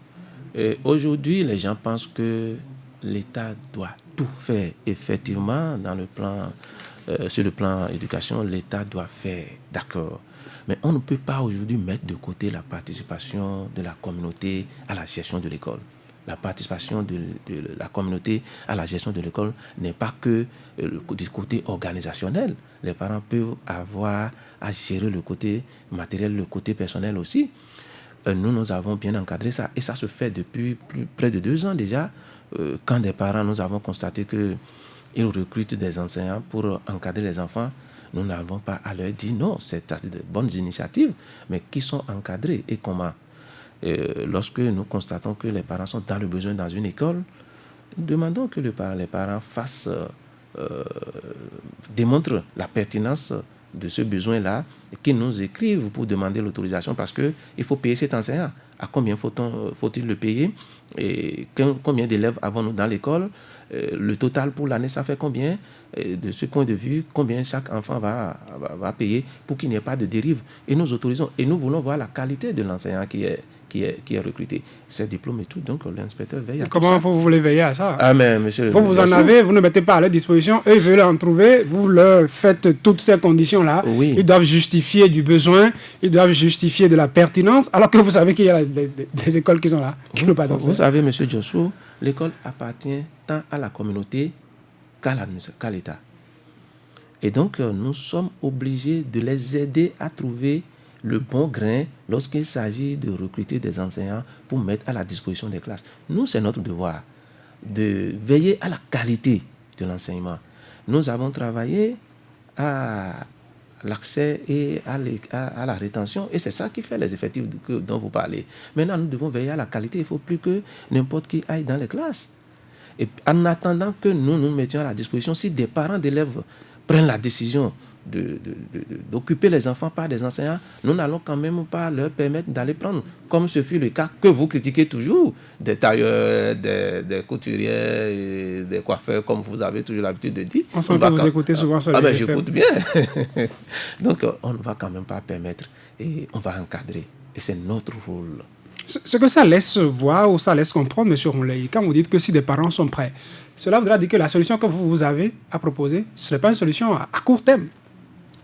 Aujourd'hui, les gens pensent que l'État doit tout faire. Effectivement, sur le plan éducation, l'État doit faire, d'accord. Mais on ne peut pas aujourd'hui mettre de côté la participation de la communauté à la gestion de l'école. La participation de la communauté à la gestion de l'école n'est pas que du côté organisationnel. Les parents peuvent avoir à gérer le côté matériel, le côté personnel aussi. Nous avons bien encadré ça et ça se fait depuis près de 2 ans déjà. Quand des parents, nous avons constaté qu'ils recrutent des enseignants pour encadrer les enfants, nous n'avons pas à leur dire non, c'est de bonnes initiatives, mais qui sont encadrées et comment. Lorsque nous constatons que les parents sont dans le besoin dans une école, nous demandons que les parents démontrent la pertinence de ce besoin-là, qu'ils nous écrivent pour demander l'autorisation parce qu'il faut payer cet enseignant. À combien faut-il le payer? Et combien d'élèves avons-nous dans l'école? Le total pour l'année, ça fait combien? De ce point de vue, combien chaque enfant va payer pour qu'il n'y ait pas de dérive? Et nous autorisons. Et nous voulons voir la qualité de l'enseignant qui est recruté. C'est diplôme et tout, donc l'inspecteur veille à Comment vous voulez veiller à ça? Ah, mais monsieur... Vous en avez, vous ne mettez pas à leur disposition, eux veulent en trouver, vous leur faites toutes ces conditions-là. Oui. Ils doivent justifier du besoin, ils doivent justifier de la pertinence, alors que vous savez qu'il y a des écoles qui sont là, qui n'ont pas d'enseignants. Vous savez, monsieur Joshua, l'école appartient tant à la communauté qu'à l'État. Et donc, nous sommes obligés de les aider à trouver le bon grain lorsqu'il s'agit de recruter des enseignants pour mettre à la disposition des classes. Nous, c'est notre devoir de veiller à la qualité de l'enseignement. Nous avons travaillé à l'accès et à la rétention, et c'est ça qui fait les effectifs dont vous parlez. Maintenant, nous devons veiller à la qualité. Il ne faut plus que n'importe qui aille dans les classes. Et en attendant que nous mettions à la disposition, si des parents d'élèves prennent la décision d'occuper les enfants par des enseignants, nous n'allons quand même pas leur permettre d'aller prendre, comme ce fut le cas que vous critiquez toujours, des tailleurs, des couturiers, des coiffeurs, comme vous avez toujours l'habitude de dire. On sent que vous écoutez souvent sur les j'écoute bien. Donc, on ne va quand même pas permettre et on va encadrer. Et c'est notre rôle. Ce que ça laisse voir ou ça laisse comprendre, M. Roulaï, quand vous dites que si des parents sont prêts, cela voudra dire que la solution que vous avez à proposer, ce n'est pas une solution à court terme.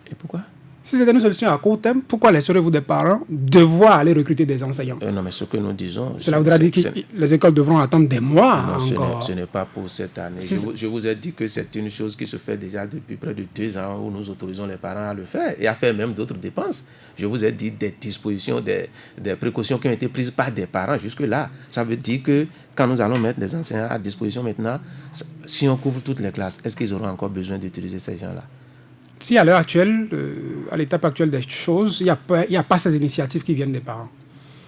Et pourquoi? Si c'était une solution à court terme, pourquoi laisserez-vous des parents devoir aller recruter des enseignants? Non, mais ce que nous disons... Cela voudra dire que les écoles devront attendre des mois encore. Ce n'est pas pour cette année. Je vous ai dit que c'est une chose qui se fait déjà depuis près de 2 ans où nous autorisons les parents à le faire et à faire même d'autres dépenses. Je vous ai dit des dispositions, des précautions qui ont été prises par des parents jusque-là. Ça veut dire que quand nous allons mettre des enseignants à disposition maintenant, si on couvre toutes les classes, est-ce qu'ils auront encore besoin d'utiliser ces gens-là? Si à l'heure actuelle, à l'étape actuelle des choses, il n'y a pas ces initiatives qui viennent des parents.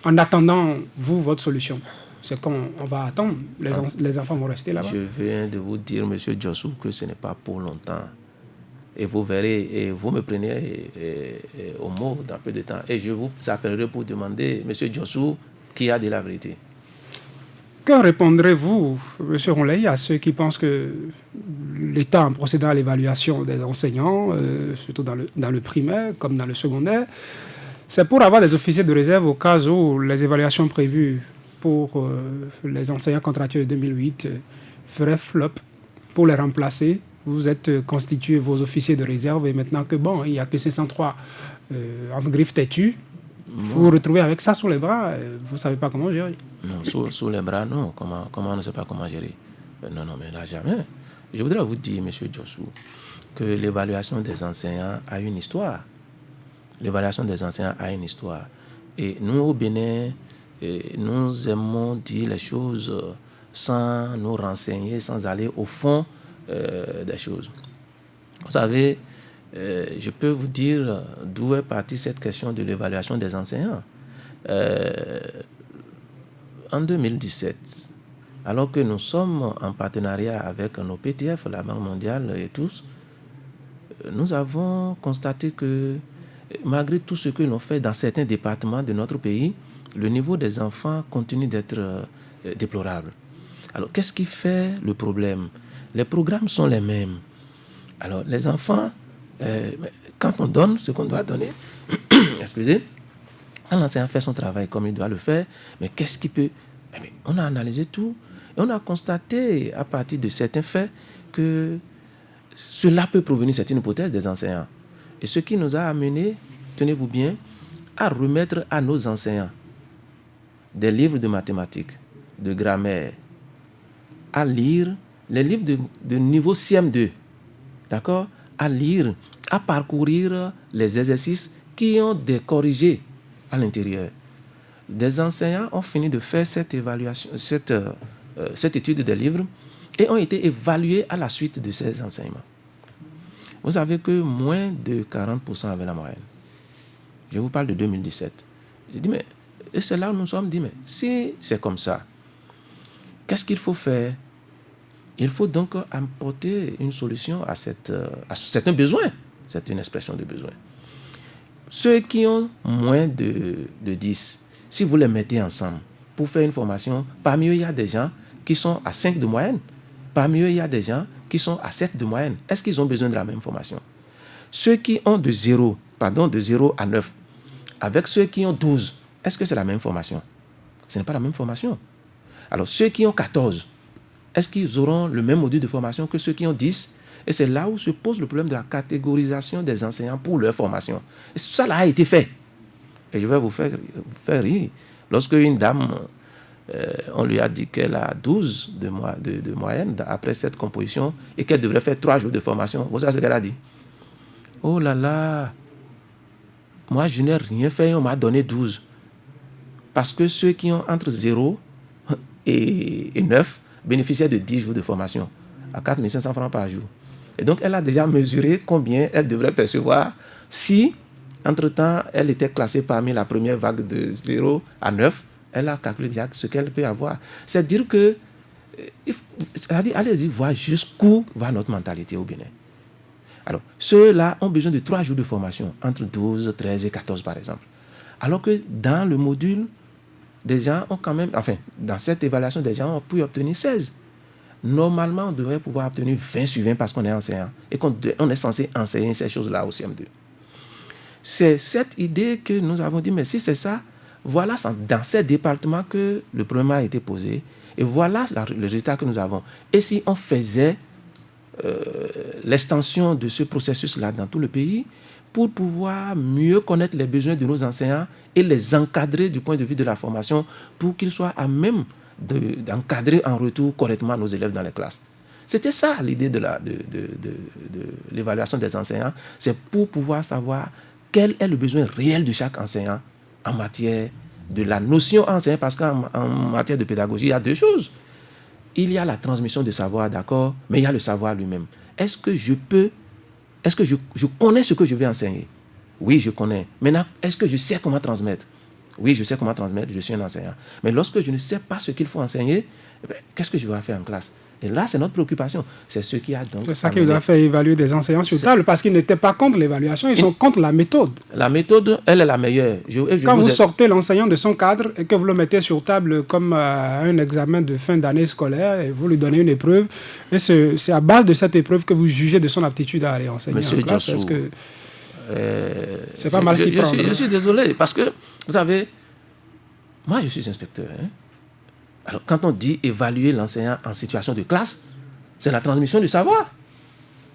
En attendant, vous, votre solution, c'est qu'on va attendre, les enfants vont rester là-bas. Je viens de vous dire, M. Djossou, que ce n'est pas pour longtemps. Et vous verrez, et vous me prenez au mot dans peu de temps. Et je vous appellerai pour demander, M. Djossou, qui a dit la vérité. Que répondrez-vous, M. Ronley, à ceux qui pensent que l'État, en procédant à l'évaluation des enseignants, surtout dans le primaire comme dans le secondaire, c'est pour avoir des officiers de réserve au cas où les évaluations prévues pour les enseignants contractuels de 2008 feraient flop? Pour les remplacer, vous êtes constitué vos officiers de réserve et maintenant que bon, il n'y a que 503 entre griffes têtues, vous vous retrouvez avec ça sous les bras, vous ne savez pas comment gérer. Non, sous les bras, non. Comment on ne sait pas comment gérer? Non, mais là, jamais. Je voudrais vous dire, M. Djossou, que l'évaluation des enseignants a une histoire. L'évaluation des enseignants a une histoire. Et nous, au Bénin, nous aimons dire les choses sans nous renseigner, sans aller au fond des choses. Vous savez, je peux vous dire d'où est partie cette question de l'évaluation des enseignants. En 2017, alors que nous sommes en partenariat avec nos PTF, la Banque mondiale et tous, nous avons constaté que malgré tout ce que l'on fait dans certains départements de notre pays, le niveau des enfants continue d'être déplorable. Alors, qu'est-ce qui fait le problème? Les programmes sont les mêmes. Alors, les enfants, quand on donne ce qu'on doit donner, excusez, quand l'enseignant fait son travail comme il doit le faire, mais qu'est-ce qui peut... Mais on a analysé tout et on a constaté à partir de certains faits que cela peut provenir, c'est une hypothèse des enseignants. Et ce qui nous a amené, tenez-vous bien, à remettre à nos enseignants des livres de mathématiques, de grammaire, à lire les livres de niveau CM2, d'accord, à lire, à parcourir les exercices qui ont des corrigés à l'intérieur. Des enseignants ont fini de faire cette évaluation, cette étude des livres et ont été évalués à la suite de ces enseignements. Vous savez que moins de 40% avaient la moyenne. Je vous parle de 2017. J'ai dit, mais et c'est là où nous sommes dit, mais si c'est comme ça, qu'est-ce qu'il faut faire? Il faut donc apporter une solution à un besoin. C'est une expression de besoin. Ceux qui ont moins de 10, si vous les mettez ensemble pour faire une formation, parmi eux, il y a des gens qui sont à 5 de moyenne. Parmi eux, il y a des gens qui sont à 7 de moyenne. Est-ce qu'ils ont besoin de la même formation? Ceux qui ont de 0 à 9, avec ceux qui ont 12, est-ce que c'est la même formation? Ce n'est pas la même formation. Alors, ceux qui ont 14, est-ce qu'ils auront le même module de formation que ceux qui ont 10? Et c'est là où se pose le problème de la catégorisation des enseignants pour leur formation. Et ça là a été fait. Et je vais vous faire rire. Lorsque une dame, on lui a dit qu'elle a 12 de moyenne après cette composition et qu'elle devrait faire 3 jours de formation, vous savez ce qu'elle a dit? Oh là là, moi je n'ai rien fait, on m'a donné 12. Parce que ceux qui ont entre 0 et 9 bénéficiaient de 10 jours de formation à 4 500 francs par jour. Et donc, elle a déjà mesuré combien elle devrait percevoir si, entre-temps, elle était classée parmi la première vague de 0 à 9. Elle a calculé déjà ce qu'elle peut avoir. C'est dire que, allez-y voir jusqu'où va notre mentalité au Bénin. Alors, ceux-là ont besoin de 3 jours de formation, entre 12, 13 et 14 par exemple. Alors que dans le module, des gens ont quand même, enfin, dans cette évaluation, des gens ont pu obtenir 16. Normalement, on devrait pouvoir obtenir 20 sur 20 parce qu'on est enseignant et qu'on est censé enseigner ces choses-là au CM2. C'est cette idée que nous avons dit, mais si c'est ça, voilà dans ces départements que le problème a été posé et voilà le résultat que nous avons. Et si on faisait l'extension de ce processus-là dans tout le pays pour pouvoir mieux connaître les besoins de nos enseignants et les encadrer du point de vue de la formation pour qu'ils soient à même d'encadrer en retour correctement nos élèves dans les classes. C'était ça l'idée de l'évaluation des enseignants, c'est pour pouvoir savoir quel est le besoin réel de chaque enseignant en matière de la notion enseignant, parce qu'en matière de pédagogie, il y a deux choses. Il y a la transmission de savoir, d'accord, mais il y a le savoir lui-même. Est-ce que je connais ce que je vais enseigner? Oui, je connais. Maintenant, est-ce que je sais comment transmettre? Oui, je sais comment transmettre, je suis un enseignant. Mais lorsque je ne sais pas ce qu'il faut enseigner, qu'est-ce que je vais faire en classe? Et là, c'est notre préoccupation. C'est ce qui a donc... C'est ça qui vous a fait évaluer des enseignants sur table, parce qu'ils n'étaient pas contre l'évaluation, ils sont contre la méthode. La méthode, elle est la meilleure. Quand vous sortez l'enseignant de son cadre et que vous le mettez sur table comme un examen de fin d'année scolaire, et vous lui donnez une épreuve, et c'est à base de cette épreuve que vous jugez de son aptitude à aller enseigner Monsieur en classe. Diossou, c'est pas mal s'y prendre. Je suis désolé, parce que, vous savez, moi je suis inspecteur, hein. Alors, quand on dit évaluer l'enseignant en situation de classe, c'est la transmission du savoir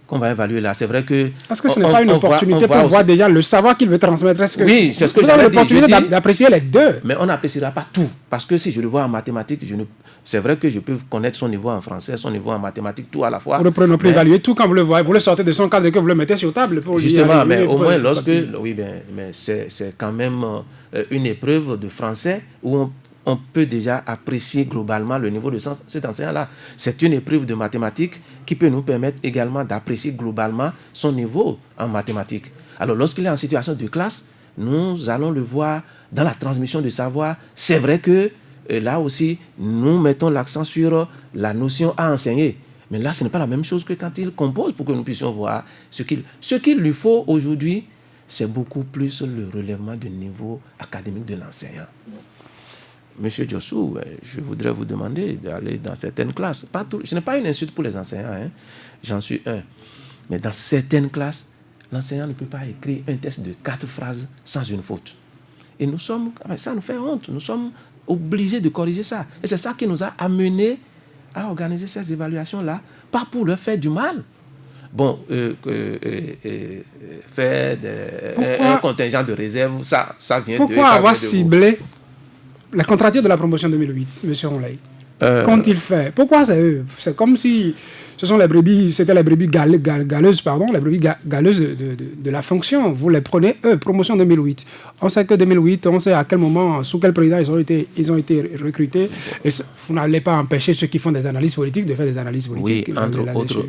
qu'on va évaluer là. C'est vrai que... Est-ce que ce n'est pas une opportunité pour voir déjà le savoir qu'il veut transmettre? Oui, c'est ce que vous avez l'opportunité d'apprécier les deux. Mais on n'appréciera pas tout. Parce que si je le vois en mathématiques, c'est vrai que je peux connaître son niveau en français, son niveau en mathématiques, tout à la fois. Vous ne pouvez non plus évaluer tout quand vous le voyez. Vous le sortez de son cadre et que vous le mettez sur table. Pour justement, mais au moins lorsque... Oui, mais c'est quand même une épreuve de français où on peut déjà apprécier globalement le niveau de cet enseignant-là. C'est une épreuve de mathématiques qui peut nous permettre également d'apprécier globalement son niveau en mathématiques. Alors, lorsqu'il est en situation de classe, nous allons le voir dans la transmission de savoir. C'est vrai que là aussi, nous mettons l'accent sur la notion à enseigner. Mais là, ce n'est pas la même chose que quand il compose pour que nous puissions voir ce qu'il lui faut aujourd'hui, c'est beaucoup plus le relèvement du niveau académique de l'enseignant. Monsieur Diossou, je voudrais vous demander d'aller dans certaines classes. Ce n'est pas une insulte pour les enseignants, hein. J'en suis un. Mais dans certaines classes, l'enseignant ne peut pas écrire un texte de 4 phrases sans une faute. Et ça nous fait honte. Nous sommes obligés de corriger ça. Et c'est ça qui nous a amenés à organiser ces évaluations-là, pas pour leur faire du mal. Bon, faire un contingent de réserve, ça vient de... Pourquoi avoir ciblé la contracture de la promotion 2008, M. Ronley, qu'ont-ils fait? Pourquoi c'est eux? C'est comme si c'était les brebis galeuses, les brebis galeuses de la fonction. Vous les prenez, eux, promotion 2008. On sait que 2008, on sait à quel moment, sous quel président ils ont été recrutés. Et vous n'allez pas empêcher ceux qui font des analyses politiques de faire des analyses politiques. Oui,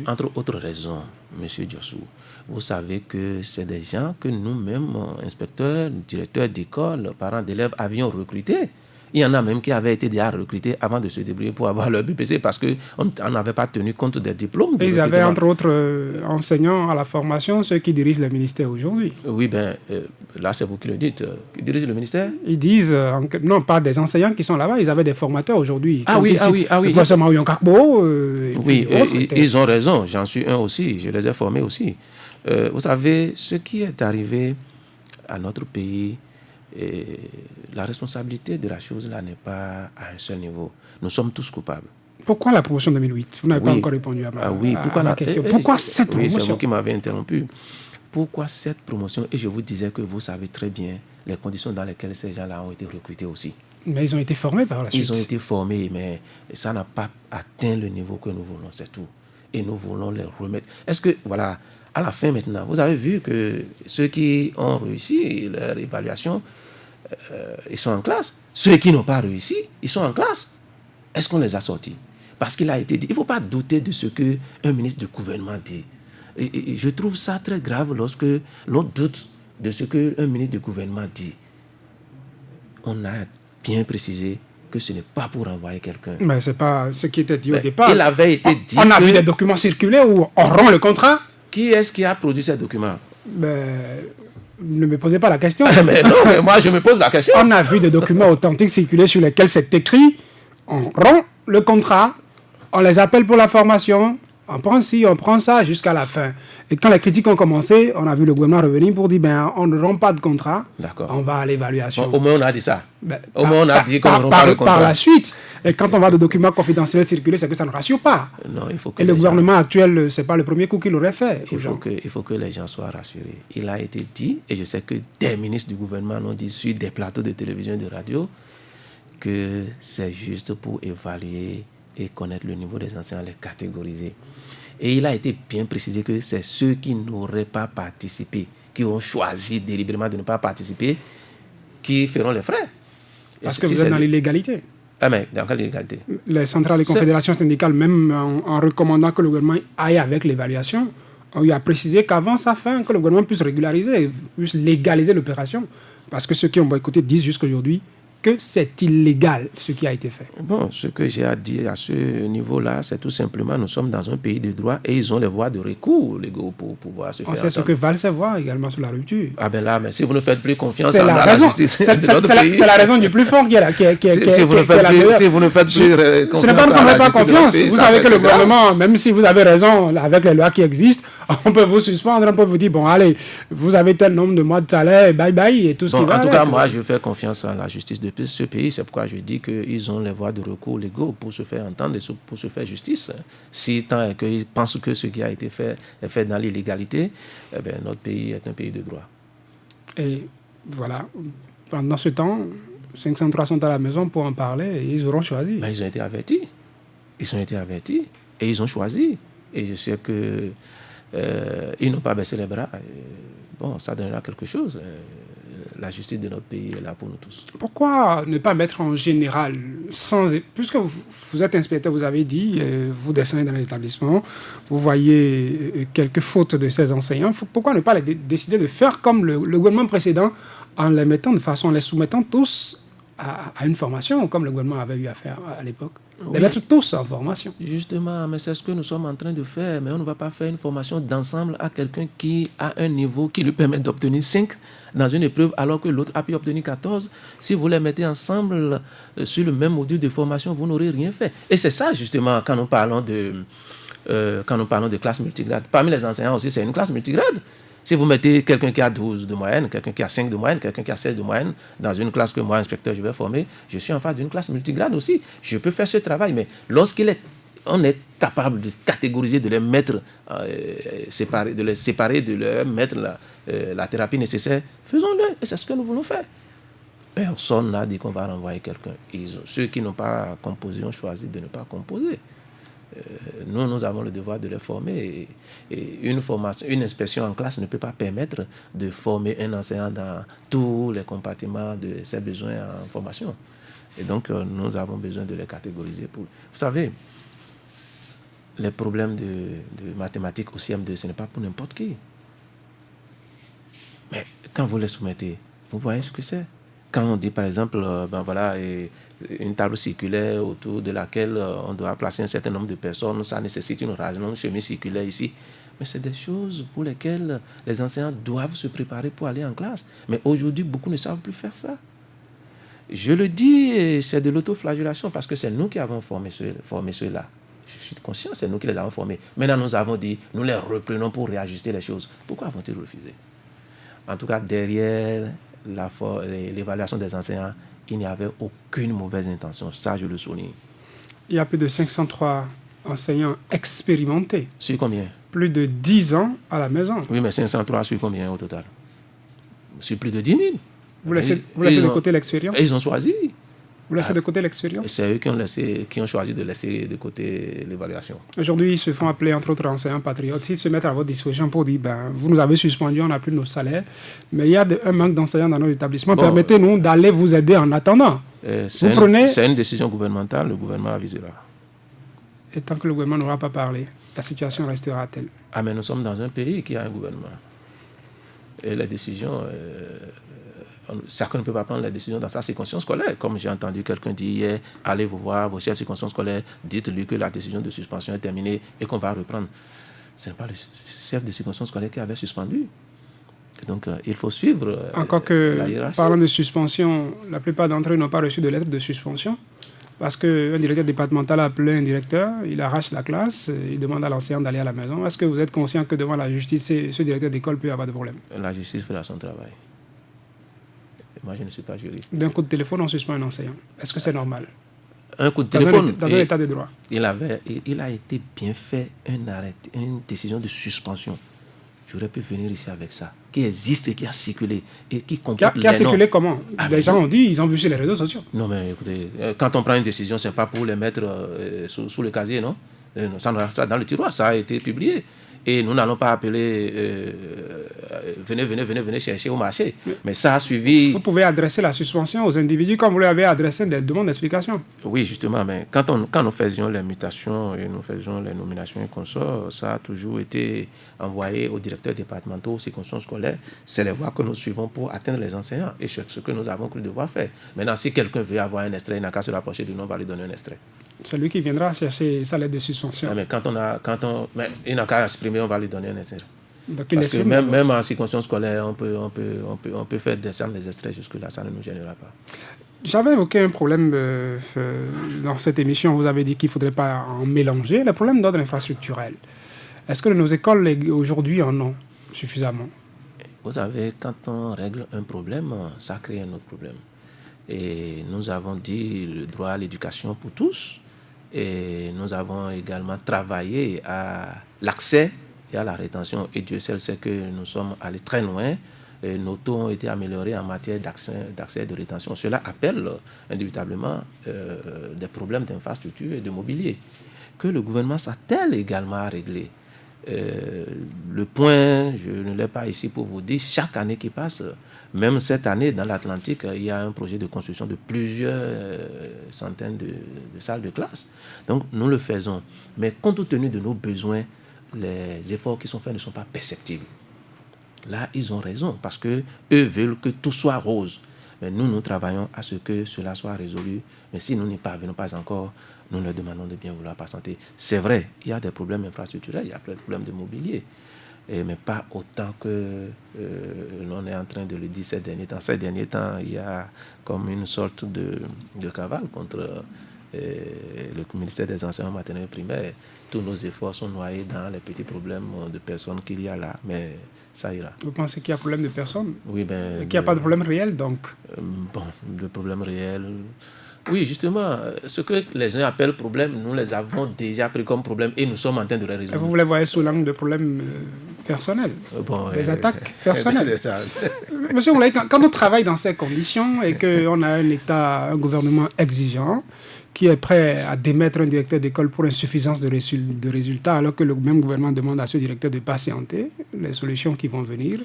entre autres raisons, M. Diossou. Vous savez que c'est des gens que nous-mêmes, inspecteurs, directeurs d'école, parents d'élèves, avions recrutés. Il y en a même qui avaient été déjà recrutés avant de se débrouiller pour avoir leur BPC parce qu'on n'avait pas tenu compte des diplômes. Ils avaient entre autres enseignants à la formation, ceux qui dirigent le ministère aujourd'hui. Oui, là c'est vous qui le dites. Qui dirigent le ministère? Ils disent, non pas des enseignants qui sont là-bas, ils avaient des formateurs aujourd'hui. Oui. Oui, ils ont raison, j'en suis un aussi, je les ai formés aussi. Vous savez, ce qui est arrivé à notre pays, la responsabilité de la chose là n'est pas à un seul niveau. Nous sommes tous coupables. Pourquoi la promotion 2008? Vous n'avez pas encore répondu à ma question. Pourquoi cette promotion? C'est vous qui m'avez interrompu. Pourquoi cette promotion? Et je vous disais que vous savez très bien les conditions dans lesquelles ces gens-là ont été recrutés aussi. Mais ils ont été formés par la suite. Ils ont été formés, mais ça n'a pas atteint le niveau que nous voulons, c'est tout. Et nous voulons les remettre. Est-ce que, voilà, à la fin maintenant, vous avez vu que ceux qui ont réussi leur évaluation, ils sont en classe. Ceux qui n'ont pas réussi, ils sont en classe. Est-ce qu'on les a sortis? Parce qu'il a été dit, il ne faut pas douter de ce qu'un ministre du gouvernement dit. Et je trouve ça très grave lorsque l'on doute de ce qu'un ministre du gouvernement dit. On a bien précisé que ce n'est pas pour envoyer quelqu'un. Mais ce n'est pas ce qui était dit au départ. Il avait été dit on a vu des documents circuler où on rompt le contrat. Qui est-ce qui a produit ces documents? Ne me posez pas la question. Mais non, mais moi je me pose la question. On a vu des documents authentiques circuler sur lesquels c'est écrit, on rompt le contrat, on les appelle pour la formation, On prend ça jusqu'à la fin. Et quand les critiques ont commencé, on a vu le gouvernement revenir pour dire on ne rompt pas de contrat, on va à l'évaluation. Bon, au moins, on a dit ça. Au moins, on a dit qu'on ne rompt pas de contrat. Par la suite, et quand on va de documents confidentiels circuler, c'est que ça ne rassure pas. Non, il faut que et le gouvernement actuel, ce n'est pas le premier coup qu'il aurait fait. Il faut que les gens soient rassurés. Il a été dit, et je sais que des ministres du gouvernement l'ont dit sur des plateaux de télévision et de radio, que c'est juste pour évaluer et connaître le niveau des enseignants, les catégoriser. Et il a été bien précisé que c'est ceux qui n'auraient pas participé, qui ont choisi délibérément de ne pas participer, qui feront les frais. Parce que vous êtes dans l'illégalité. Ah mais dans quelle illégalité? Les centrales et confédérations syndicales, même en recommandant que le gouvernement aille avec l'évaluation, on lui a précisé qu'avant sa fin, que le gouvernement puisse régulariser, puisse légaliser l'opération. Parce que ceux qui ont boycotté disent jusqu'aujourd'hui que c'est illégal ce qui a été fait. Bon, ce que j'ai à dire à ce niveau-là, c'est tout simplement nous sommes dans un pays de droit et ils ont les voies de recours légaux pour pouvoir se faire entendre. On sait ce que valent ces voies également sur la rupture. Ah ben là, mais si vous ne faites plus confiance à la justice de notre pays... C'est la raison du plus fort qui est là. Si vous ne faites plus confiance, ce n'est pas qu'on n'ait pas confiance. Vous savez que le gouvernement, même si vous avez raison avec les lois qui existent, on peut vous suspendre, on peut vous dire, bon allez, vous avez tel nombre de mois de salaire, bye bye, et tout ce qui va. En tout cas, moi, je fais confiance à la justice de ce pays. C'est pourquoi je dis qu'ils ont les voies de recours légaux pour se faire entendre et pour se faire justice. Si tant qu'ils pensent que ce qui a été fait est fait dans l'illégalité, eh bien, notre pays est un pays de droit. Et voilà, pendant ce temps, 503 sont à la maison pour en parler et ils auront choisi. Ben, ils ont été avertis. Ils ont été avertis et ils ont choisi. Et je sais que ils n'ont pas baissé les bras. Bon, ça donnera quelque chose. La justice de notre pays est là pour nous tous. Pourquoi ne pas mettre en général, puisque vous êtes inspecteur, vous avez dit, vous descendez dans les établissements, vous voyez quelques fautes de ces enseignants, pourquoi ne pas décider de faire comme le gouvernement précédent en les mettant de façon, en les soumettant tous à une formation, comme le gouvernement avait eu à faire à l'époque? Les mettre tous en formation. Justement, mais c'est ce que nous sommes en train de faire. Mais on ne va pas faire une formation d'ensemble à quelqu'un qui a un niveau qui lui permet d'obtenir 5 dans une épreuve alors que l'autre a pu obtenir 14. Si vous les mettez ensemble sur le même module de formation, vous n'aurez rien fait. Et c'est ça justement quand nous parlons de classe multigrade. Parmi les enseignants aussi, c'est une classe multigrade. Si vous mettez quelqu'un qui a 12 de moyenne, quelqu'un qui a 5 de moyenne, quelqu'un qui a 16 de moyenne, dans une classe que moi, inspecteur, je vais former, je suis en face d'une classe multigrade aussi. Je peux faire ce travail, mais on est capable de catégoriser, de les mettre séparés, de les séparer, de leur mettre la thérapie nécessaire, faisons-le. Et c'est ce que nous voulons faire. Personne n'a dit qu'on va renvoyer quelqu'un. Ceux qui n'ont pas composé ont choisi de ne pas composer. Nous avons le devoir de les former et une inspection en classe ne peut pas permettre de former un enseignant dans tous les compartiments de ses besoins en formation. Et donc, nous avons besoin de les catégoriser. Vous savez, les problèmes de mathématiques au CM2, ce n'est pas pour n'importe qui. Mais quand vous les soumettez, vous voyez ce que c'est. Quand on dit, par exemple, une table circulaire autour de laquelle on doit placer un certain nombre de personnes, ça nécessite une chemise circulaire ici. Mais c'est des choses pour lesquelles les enseignants doivent se préparer pour aller en classe. Mais aujourd'hui, beaucoup ne savent plus faire ça. Je le dis, c'est de l'autoflagellation parce que c'est nous qui avons formé ceux-là. Je suis conscient, c'est nous qui les avons formés. Maintenant, nous avons dit, nous les reprenons pour réajuster les choses. Pourquoi avons-ils refusé? En tout cas, derrière l'évaluation des enseignants, il n'y avait aucune mauvaise intention. Ça, je le souligne. Il y a plus de 503 enseignants expérimentés. Sur combien? Plus de 10 ans à la maison. Oui, mais 503 sur combien au total? Sur plus de 10 000. Vous laissez de côté l'expérience? Et ils ont choisi. Vous laissez de côté l'expérience? C'est eux qui ont choisi de laisser de côté l'évaluation. Aujourd'hui, ils se font appeler, entre autres, enseignants patriotes. Ils se mettent à votre disposition pour dire, vous nous avez suspendu, on n'a plus nos salaires. Mais il y a un manque d'enseignants dans nos établissements. Bon, permettez-nous d'aller vous aider en attendant. C'est une décision gouvernementale, le gouvernement avisera. Et tant que le gouvernement n'aura pas parlé, la situation restera telle. Ah, mais nous sommes dans un pays qui a un gouvernement. Et les décisions... chacun ne peut pas prendre la décision dans sa circonscription scolaire. Comme j'ai entendu quelqu'un dire hier, allez vous voir vos chefs de circonscription scolaire, dites-lui que la décision de suspension est terminée et qu'on va reprendre. Ce n'est pas le chef de circonscription scolaire qui avait suspendu. Et donc, il faut suivre Encore que, parlant de suspension, la plupart d'entre eux n'ont pas reçu de lettre de suspension. Parce qu'un directeur départemental a appelé un directeur, il arrache la classe, il demande à l'enseignant d'aller à la maison. Est-ce que vous êtes conscient que devant la justice, ce directeur d'école peut avoir de problème? La justice fera son travail. Moi, je ne suis pas juriste. D'un coup de téléphone, on suspend un enseignant. Est-ce que c'est normal? Un coup de téléphone. Dans un état de droit. Il a été bien fait une décision de suspension. J'aurais pu venir ici avec ça, qui existe et qui a circulé et qui comporte qui a circulé comment? Les gens ont dit, ils ont vu sur les réseaux sociaux. Non, mais écoutez, quand on prend une décision, c'est pas pour les mettre sous le casier, non? Ça dans le tiroir, ça a été publié. Et nous n'allons pas appeler venez chercher au marché. Mais ça a suivi. Vous pouvez adresser la suspension aux individus comme vous l'avez adressé des demandes d'explication. Oui, justement, mais quand nous faisions les mutations et nous faisions les nominations et consorts, ça a toujours été envoyé aux directeurs départementaux, aux circonscriptions scolaires. C'est les voies que nous suivons pour atteindre les enseignants. Et c'est ce que nous avons cru devoir faire. Maintenant, si quelqu'un veut avoir un extrait, il n'a qu'à se rapprocher de nous, on va lui donner un extrait. C'est lui qui viendra chercher sa lettre de suspension. Ah, mais mais il n'a qu'à exprimer, on va lui donner un extrait. Donc, parce que même en circonstance scolaire, on peut faire descendre les extraits jusque-là, ça ne nous gênera pas. J'avais évoqué un problème dans cette émission. Vous avez dit qu'il ne faudrait pas en mélanger. Le problème d'ordre infrastructurel. Est-ce que nos écoles aujourd'hui en ont suffisamment? Vous savez, quand on règle un problème, ça crée un autre problème. Et nous avons dit le droit à l'éducation pour tous. Et nous avons également travaillé à l'accès et à la rétention. Et Dieu seul sait que nous sommes allés très loin. Et nos taux ont été améliorés en matière d'accès et de rétention. Cela appelle indubitablement des problèmes d'infrastructure et de mobilier que le gouvernement s'attelle également à régler. Le point, je ne l'ai pas ici pour vous dire, chaque année qui passe, même cette année dans l'Atlantique, il y a un projet de construction de plusieurs centaines de salles de classe. Donc nous le faisons. Mais compte tenu de nos besoins, les efforts qui sont faits ne sont pas perceptibles. Là, ils ont raison parce qu'eux veulent que tout soit rose. Mais nous travaillons à ce que cela soit résolu. Mais si nous n'y parvenons pas encore, nous leur demandons de bien vouloir patienter. C'est vrai, il y a des problèmes infrastructurels, il y a plein de problèmes de mobilier. Mais pas autant que l'on est en train de le dire ces derniers temps. Ces derniers temps, il y a comme une sorte de cavale contre le ministère des enseignements maternels et primaires. Tous nos efforts sont noyés dans les petits problèmes de personnes qu'il y a là. Mais ça ira. Vous pensez qu'il y a problème de personnes? Oui, qu'il n'y a pas de problème réel, donc? Bon, de problème réel. Oui, justement, ce que les gens appellent problème, nous les avons déjà pris comme problème et nous sommes en train de les résoudre. Vous les voyez sous l'angle de problèmes personnels, des attaques personnelles. Monsieur Moulay, quand on travaille dans ces conditions et qu'on a un État, un gouvernement exigeant, qui est prêt à démettre un directeur d'école pour insuffisance de résultats, alors que le même gouvernement demande à ce directeur de patienter les solutions qui vont venir,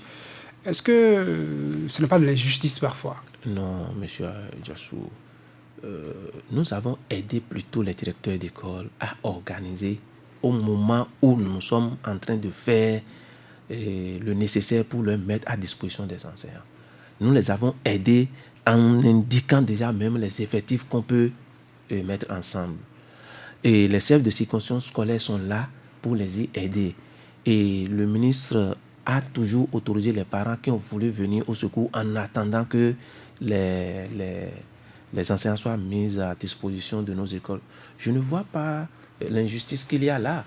est-ce que ce n'est pas de l'injustice parfois? Non, monsieur Djassou. Nous avons aidé plutôt les directeurs d'école à organiser au moment où nous sommes en train de faire le nécessaire pour leur mettre à disposition des enseignants. Nous les avons aidés en indiquant déjà même les effectifs qu'on peut mettre ensemble. Et les chefs de circonscription scolaire sont là pour les y aider. Et le ministre a toujours autorisé les parents qui ont voulu venir au secours en attendant que les enseignants soient mis à disposition de nos écoles. Je ne vois pas l'injustice qu'il y a là.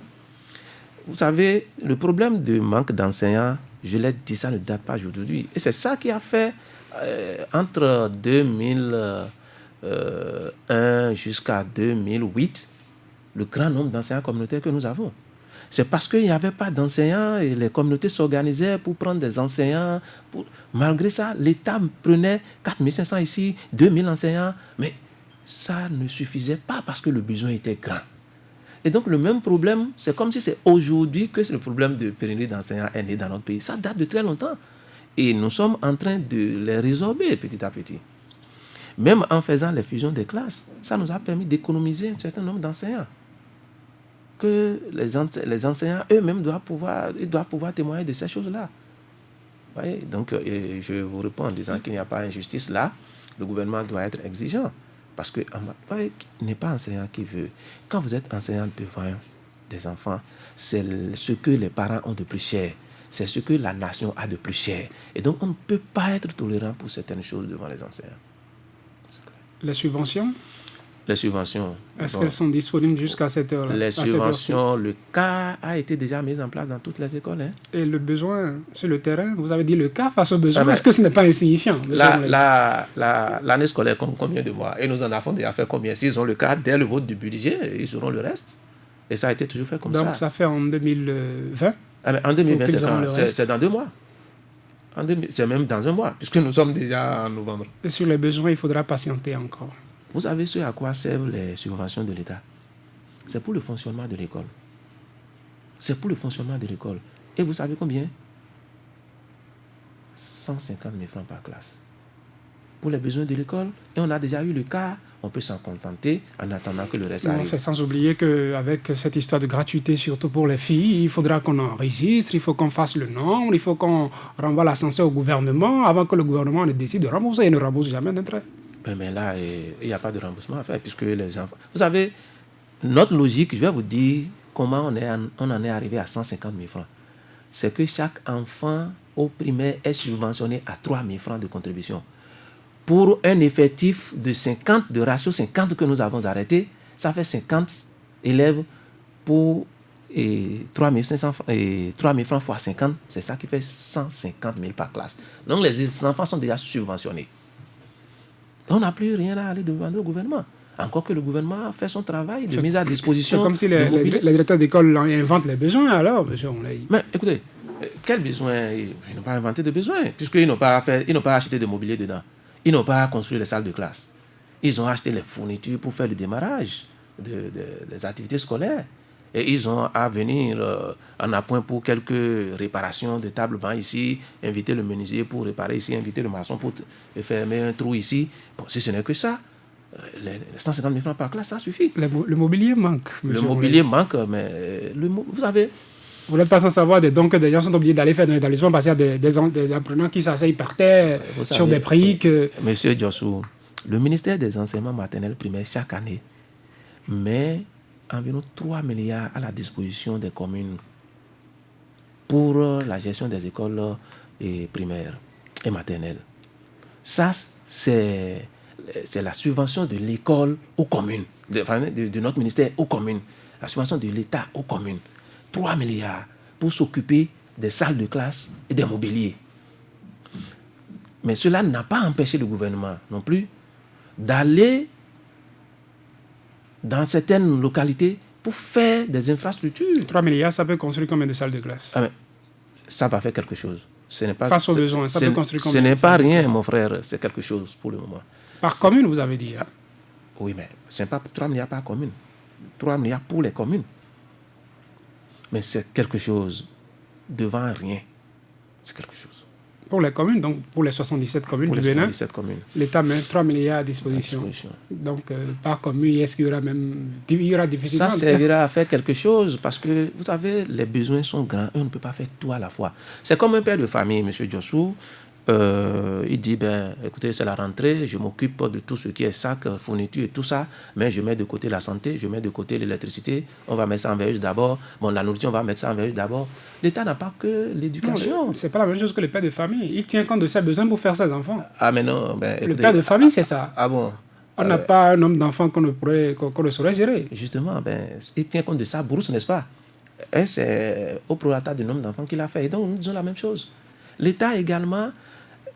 Vous savez, le problème de manque d'enseignants, je l'ai dit, ça ne date pas aujourd'hui. Et c'est ça qui a fait, entre 2001 jusqu'à 2008, le grand nombre d'enseignants communautaires que nous avons. C'est parce qu'il n'y avait pas d'enseignants et les communautés s'organisaient pour prendre des enseignants. Malgré ça, l'État prenait 4500 ici, 2000 enseignants, mais ça ne suffisait pas parce que le besoin était grand. Et donc le même problème, c'est comme si c'est aujourd'hui que le problème de pénurie d'enseignants est né dans notre pays. Ça date de très longtemps. Et nous sommes en train de les résorber petit à petit. Même en faisant les fusions des classes, ça nous a permis d'économiser un certain nombre d'enseignants. Que les enseignants eux-mêmes doivent pouvoir témoigner de ces choses-là. Voyez? Donc, je vous réponds en disant qu'il n'y a pas d'injustice là. Le gouvernement doit être exigeant. Parce que, voyez, il n'est pas enseignant qui veut. Quand vous êtes enseignant devant des enfants, c'est ce que les parents ont de plus cher. C'est ce que la nation a de plus cher. Et donc, on ne peut pas être tolérant pour certaines choses devant les enseignants. Les subventions? Les subventions. Est-ce qu'elles sont disponibles jusqu'à cette heure-là? Les subventions, le cas a été déjà mis en place dans toutes les écoles. Hein. Et le besoin sur le terrain, vous avez dit le cas face au besoin. Est-ce que ce n'est pas insignifiant? L'année scolaire compte combien de mois? Et nous en avons déjà fait combien? S'ils ont le cas, dès le vote du budget, ils auront le reste. Et ça a été toujours fait comme ça. Donc ça fait en 2020? En 2020, c'est dans 2 mois. C'est même dans 1 mois, puisque nous sommes déjà en novembre. Et sur les besoins, il faudra patienter encore. Vous savez ce à quoi servent les subventions de l'État? C'est pour le fonctionnement de l'école. C'est pour le fonctionnement de l'école. Et vous savez combien? 150 000 francs par classe. Pour les besoins de l'école. Et on a déjà eu le cas. On peut s'en contenter en attendant que le reste arrive. C'est sans oublier qu'avec cette histoire de gratuité, surtout pour les filles, il faudra qu'on enregistre, il faut qu'on fasse le nombre, il faut qu'on renvoie l'ascenseur au gouvernement avant que le gouvernement ne décide de rembourser. Il ne rembourse jamais d'intérêt. Mais là, il n'y a pas de remboursement à faire puisque les enfants... Vous savez, notre logique, je vais vous dire comment on en est arrivé à 150 000 francs. C'est que chaque enfant au primaire est subventionné à 3 000 francs de contribution. Pour un effectif de 50, de ratio 50 que nous avons arrêté, ça fait 50 élèves pour 3 500 francs fois 50, c'est ça qui fait 150 000 par classe. Donc les enfants sont déjà subventionnés. On n'a plus rien à aller demander au gouvernement. Encore que le gouvernement a fait son travail de mise à disposition. C'est comme si les directeurs d'école inventent les besoins alors, monsieur. Mais écoutez, quels besoins? Ils n'ont pas inventé de besoins, puisqu'ils n'ont pas acheté de mobilier dedans. Ils n'ont pas construit les salles de classe. Ils ont acheté les fournitures pour faire le démarrage des activités scolaires. Et ils ont à venir en appoint pour quelques réparations de tables bancs ici, inviter le menuisier pour réparer ici, inviter le maçon pour fermer un trou ici. Bon, si ce n'est que ça, les 150 000 francs par classe, ça suffit. Le mobilier manque. Le mobilier manque, mais vous savez... Vous n'êtes pas sans savoir des dons que des gens sont obligés d'aller faire dans l'établissement parce qu'il y a des apprenants qui s'asseyent par terre sur des briques. Monsieur Djossou, le ministère des enseignements maternels primaires chaque année met environ 3 milliards à la disposition des communes pour la gestion des écoles primaires et maternelles. Ça, c'est la subvention de l'école aux communes, de notre ministère aux communes, la subvention de l'État aux communes. 3 milliards pour s'occuper des salles de classe et des mobiliers. Mais cela n'a pas empêché le gouvernement non plus d'aller dans certaines localités pour faire des infrastructures. 3 milliards, ça peut construire combien de salles de classe? Ça va faire quelque chose. Face aux besoins, ça peut construire combien? Ce n'est pas rien, mon frère, c'est quelque chose pour le moment. Par commune, vous avez dit? Hein? Oui, mais ce n'est pas 3 milliards par commune. 3 milliards pour les communes. Mais c'est quelque chose devant rien. C'est quelque chose. Pour les communes, donc pour les 77 communes du Bénin, l'État met 3 milliards à disposition. Donc par commune, est-ce qu'il y aura difficilement? Ça servira à faire quelque chose parce que, vous savez, les besoins sont grands et on ne peut pas faire tout à la fois. C'est comme un père de famille, M. Djossou. Il dit, écoutez, c'est la rentrée, je m'occupe de tout ce qui est sac, fourniture et tout ça, mais je mets de côté la santé, je mets de côté l'électricité, on va mettre ça en veilleuse d'abord, la nourriture, on va mettre ça en veilleuse d'abord. L'État n'a pas que l'éducation. C'est pas la même chose que le père de famille. Il tient compte de ses besoins pour faire ses enfants. Ah, mais non. Écoutez, le père de famille, c'est ça. Ah bon? On n'a pas un nombre d'enfants qu'on ne saurait gérer. Justement, il tient compte de sa bourse, n'est-ce pas? Et c'est au prorata du nombre d'enfants qu'il a fait. Et donc, nous disons la même chose. L'État également...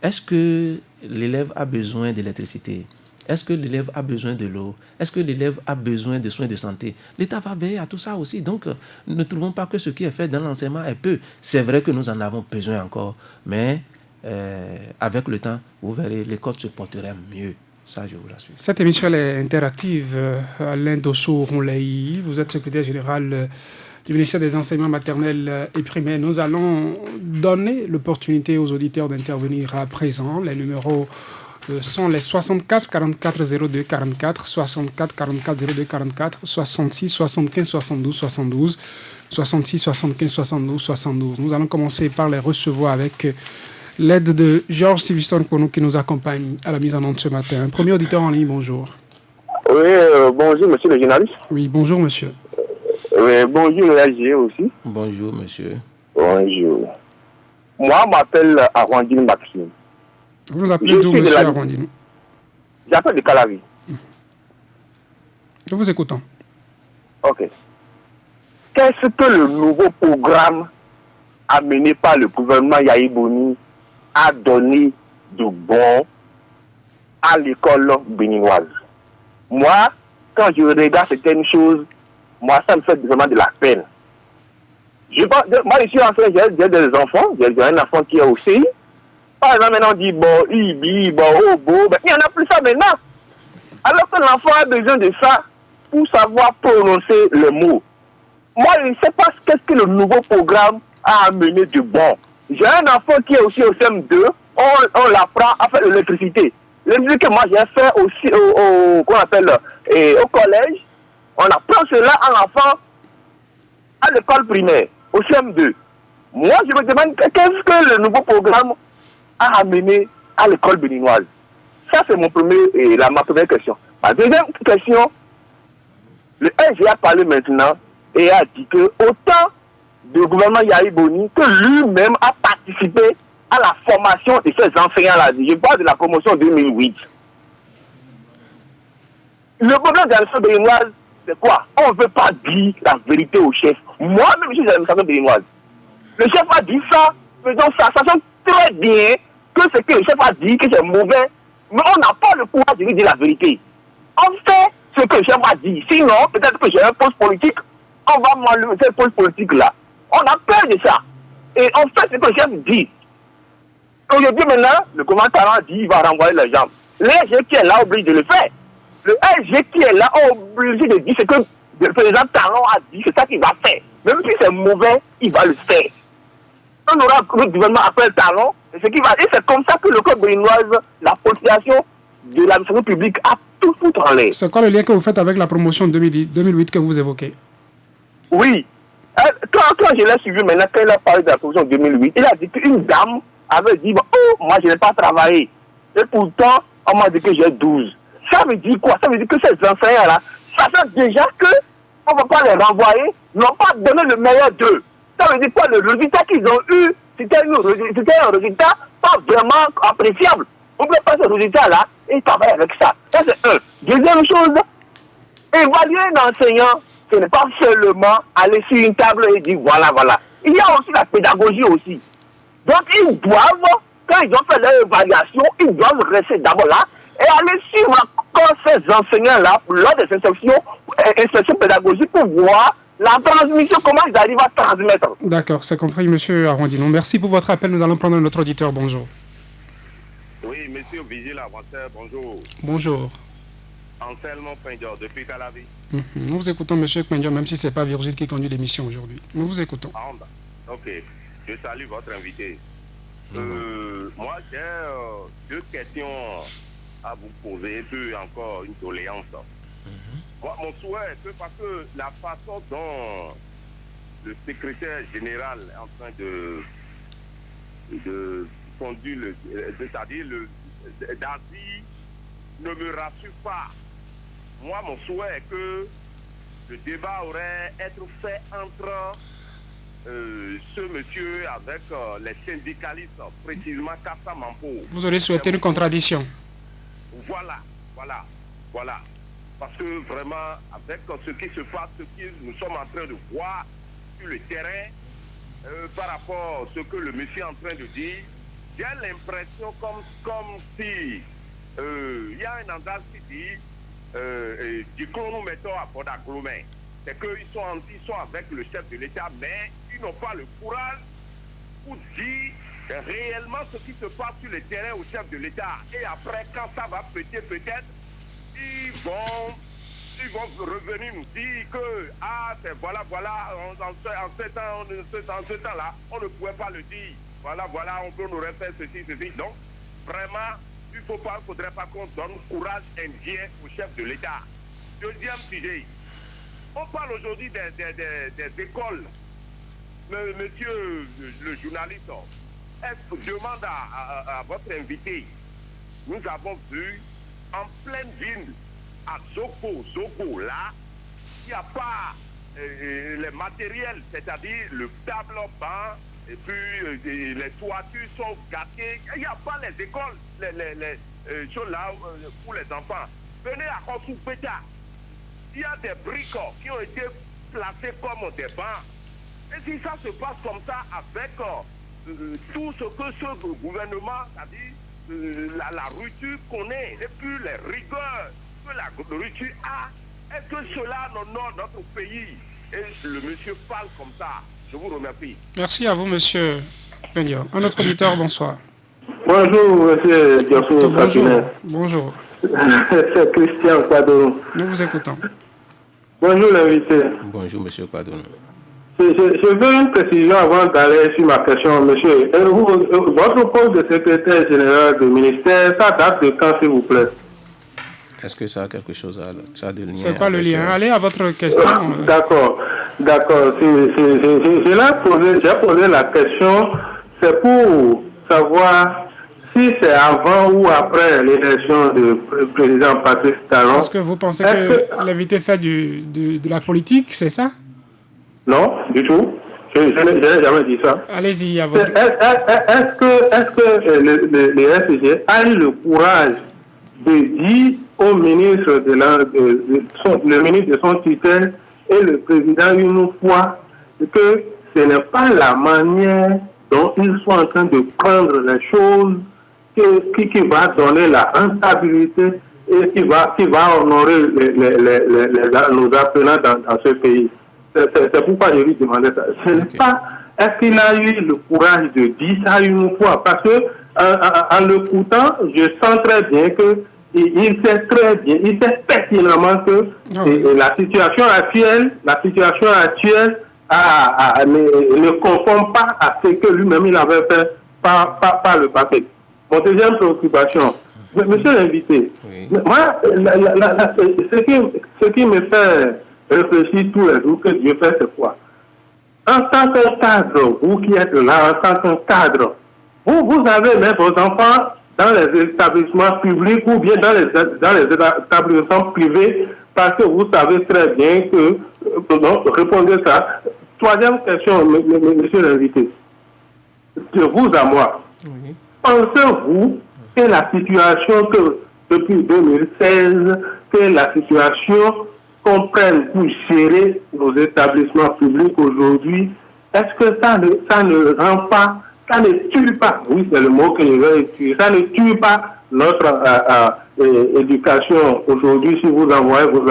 Est-ce que l'élève a besoin d'électricité? Est-ce que l'élève a besoin de l'eau? Est-ce que l'élève a besoin de soins de santé? L'État va veiller à tout ça aussi. Donc, ne trouvons pas que ce qui est fait dans l'enseignement est peu. C'est vrai que nous en avons besoin encore. Mais avec le temps, vous verrez, l'école se porterait mieux. Ça, je vous l'assure. Cette émission est interactive. Alain Dosso-Roulaï, vous êtes secrétaire général du ministère des enseignements maternels et primaires. Nous allons donner l'opportunité aux auditeurs d'intervenir à présent. Les numéros sont les 64 44 02 44, 64 44 02 44, 66 75 72 72, 66 75 72 72. Nous allons commencer par les recevoir avec l'aide de Georges Siviston pour nous qui nous accompagne à la mise en onde ce matin. Premier auditeur en ligne, bonjour. Oui, bonjour monsieur le journaliste. Oui, bonjour monsieur. Oui, bonjour le RG aussi. Bonjour monsieur. Bonjour. Moi, je m'appelle Arwandine Maxime. Vous nous appelez d'où monsieur Arwandine? J'appelle de Calavi. Nous vous écoutons. Ok. Qu'est-ce que le nouveau programme amené par le gouvernement Yahya Boni a donné de bon à l'école béninoise? Moi, quand je regarde certaines choses, moi, ça me fait vraiment de la peine. Moi, je suis enfant, j'ai des enfants, j'ai un enfant qui est au CI. Par exemple, maintenant, on dit, bon, Ibi, bon, oh, bon, ben, il n'y en a plus ça maintenant. Alors que l'enfant a besoin de ça pour savoir prononcer le mot. Moi, je ne sais pas qu'est-ce que le nouveau programme a amené de bon. J'ai un enfant qui est aussi au CM2, on l'apprend à faire de l'électricité. L'électricité que moi j'ai fait aussi au collège, on apprend cela à l'enfant à l'école primaire, au CM2. Moi, je me demande qu'est-ce que le nouveau programme a amené à l'école béninoise. Ça, c'est ma première question. Ma deuxième question, le SG a parlé maintenant et a dit que autant du gouvernement Yahya Boni que lui-même a participé à la formation de ces enseignants-là. Je parle de la promotion 2008. Le problème de l'administration béninoise, c'est quoi? On ne veut pas dire la vérité au chef. Moi-même, je suis de l'administration béninoise. Le chef a dit ça, faisons ça. Sachant très bien que ce que le chef a dit, que c'est mauvais, mais on n'a pas le courage de lui dire la vérité. On fait ce que le chef a dit. Sinon, peut-être que j'ai un poste politique, on va m'enlever ce poste politique-là. On a peur de ça. Et on fait ce que le chef dit. Aujourd'hui, maintenant, le commandant a dit qu'il va renvoyer les gens. L'SG qui est là oblige de le faire. Le SG qui est là obligé de dire ce que le président Talon a dit, c'est ça qu'il va faire. Même si c'est mauvais, il va le faire. On aura le gouvernement après Talon, et c'est comme ça que le code béninoise, la politisation de l'administration publique a tout foutu en l'air. C'est quoi le lien que vous faites avec la promotion 2008 que vous évoquez? Oui. Quand je l'ai suivi maintenant, quand il a parlé de la promotion 2008, il a dit qu'une dame avait dit, oh, moi je n'ai pas travaillé. Et pourtant, on m'a dit que j'ai 12. Ça veut dire quoi? Ça veut dire que ces enseignants-là, sachant déjà qu'on ne va pas les renvoyer, n'ont pas donné le meilleur d'eux. Ça veut dire quoi? Le résultat qu'ils ont eu, c'était un résultat pas vraiment appréciable. On ne peut pas ce résultat-là et travailler avec ça. Ça, c'est un. Deuxième chose, évaluer un enseignant, ce n'est pas seulement aller sur une table et dire voilà, voilà. Il y a aussi la pédagogie aussi. Donc, ils doivent, quand ils ont fait leur évaluation, ils doivent rester d'abord là et aller suivre encore ces enseignants-là lors des inspections pédagogiques pour voir la transmission, comment ils arrivent à transmettre. D'accord, c'est compris, monsieur Arrondinon. Merci pour votre appel. Nous allons prendre notre auditeur. Bonjour. Oui, monsieur Vigile Avanceur, bonjour. Bonjour. Anselmo Pindior, depuis Calavi. Nous vous écoutons, monsieur Pindior, même si ce n'est pas Virgile qui conduit l'émission aujourd'hui. Nous vous écoutons. Ok, je salue votre invité. Moi, j'ai deux questions à vous poser, et puis encore une doléance. Moi, mon souhait, c'est parce que la façon dont le secrétaire général est en train de conduire, c'est-à-dire d'Asie, ne me rassure pas. Moi, mon souhait est que le débat aurait été fait entre ce monsieur avec les syndicalistes, précisément Kassa Mampo. Vous aurez souhaité une contradiction. Voilà. Parce que vraiment, avec ce qui se passe, ce que nous sommes en train de voir sur le terrain, par rapport à ce que le monsieur est en train de dire, j'ai l'impression comme si il y a un endroit qui dit du coup nous mettons à Podaglomé. C'est qu'ils sont avec le chef de l'État, mais ils n'ont pas le courage pour dire réellement ce qui se passe sur le terrain au chef de l'État. Et après, quand ça va péter peut-être, ils vont revenir nous dire que voilà, en ce temps-là, on ne pouvait pas le dire. Voilà, on nous aurait fait ceci. Donc, vraiment, il ne faudrait pas qu'on donne courage indien au chef de l'État. Deuxième sujet, on parle aujourd'hui des écoles. Monsieur le journaliste, est-ce que je demande à votre invité, nous avons vu en pleine ville, à Zoko, là, il n'y a pas les matériels, c'est-à-dire le tableau-banc, et puis les toitures sont gâtées. Il n'y a pas les écoles, les choses là pour les enfants. Venez à Kosoupeta. il y a des briques qui ont été placées comme des bancs. Et si ça se passe comme ça avec tout ce que ce gouvernement, c'est-à-dire la rupture connaît, et puis les rigueurs que la rupture a, est-ce que cela honore notre pays? Et le monsieur parle comme ça. Je vous remercie. Merci à vous, monsieur Benio. Un autre auditeur, bonsoir. Bonjour, monsieur Diosso Cabinet. Bonjour. C'est Christian Quadron. Nous vous écoutons. Bonjour, l'invité. Bonjour, monsieur Quadron. Je veux une précision avant d'aller sur ma question, monsieur. Votre poste de secrétaire général du ministère, ça date de quand, s'il vous plaît? Est-ce que ça a quelque chose à de lien? C'est pas le lien. Allez à votre question. D'accord. J'ai posé la question, c'est pour savoir si c'est avant ou après l'élection du président Patrice Talon. Est-ce que vous pensez que l'invité fait de la politique, c'est ça? Non, du tout. Je n'ai jamais dit ça. Allez-y, à votre... Est-ce que les SG a eu le courage de dire au ministre le ministre de son tutelle et le président une fois que ce n'est pas la manière dont ils sont en train de prendre les choses qui va donner la rentabilité et qui va honorer nos apprenants dans ce pays. C'est pourquoi je lui demandais ça. Ce n'est pas, est-ce qu'il a eu le courage de dire ça une fois? Parce que en l'écoutant, je sens très bien que il sait très bien, il sait pertinemment que la situation actuelle ne conforme pas à ce que lui-même il avait fait par le passé. Mon deuxième préoccupation, monsieur l'invité, moi, ce qui me fait réfléchir tous les jours que Dieu fait, c'est quoi? En tant que cadre, vous qui êtes là, en tant que cadre, vous avez même vos enfants dans les établissements publics ou bien dans les établissements privés, parce que vous savez très bien que... Non, répondez ça. Troisième question, monsieur l'invité. De vous à moi. Oui. Pensez-vous que la situation que, depuis 2016, que la situation qu'on prenne pour gérer nos établissements publics aujourd'hui, est-ce que ça ne rend pas, ça ne tue pas, oui c'est le mot que je vais utiliser, ça ne tue pas notre éducation aujourd'hui si vous envoyez vos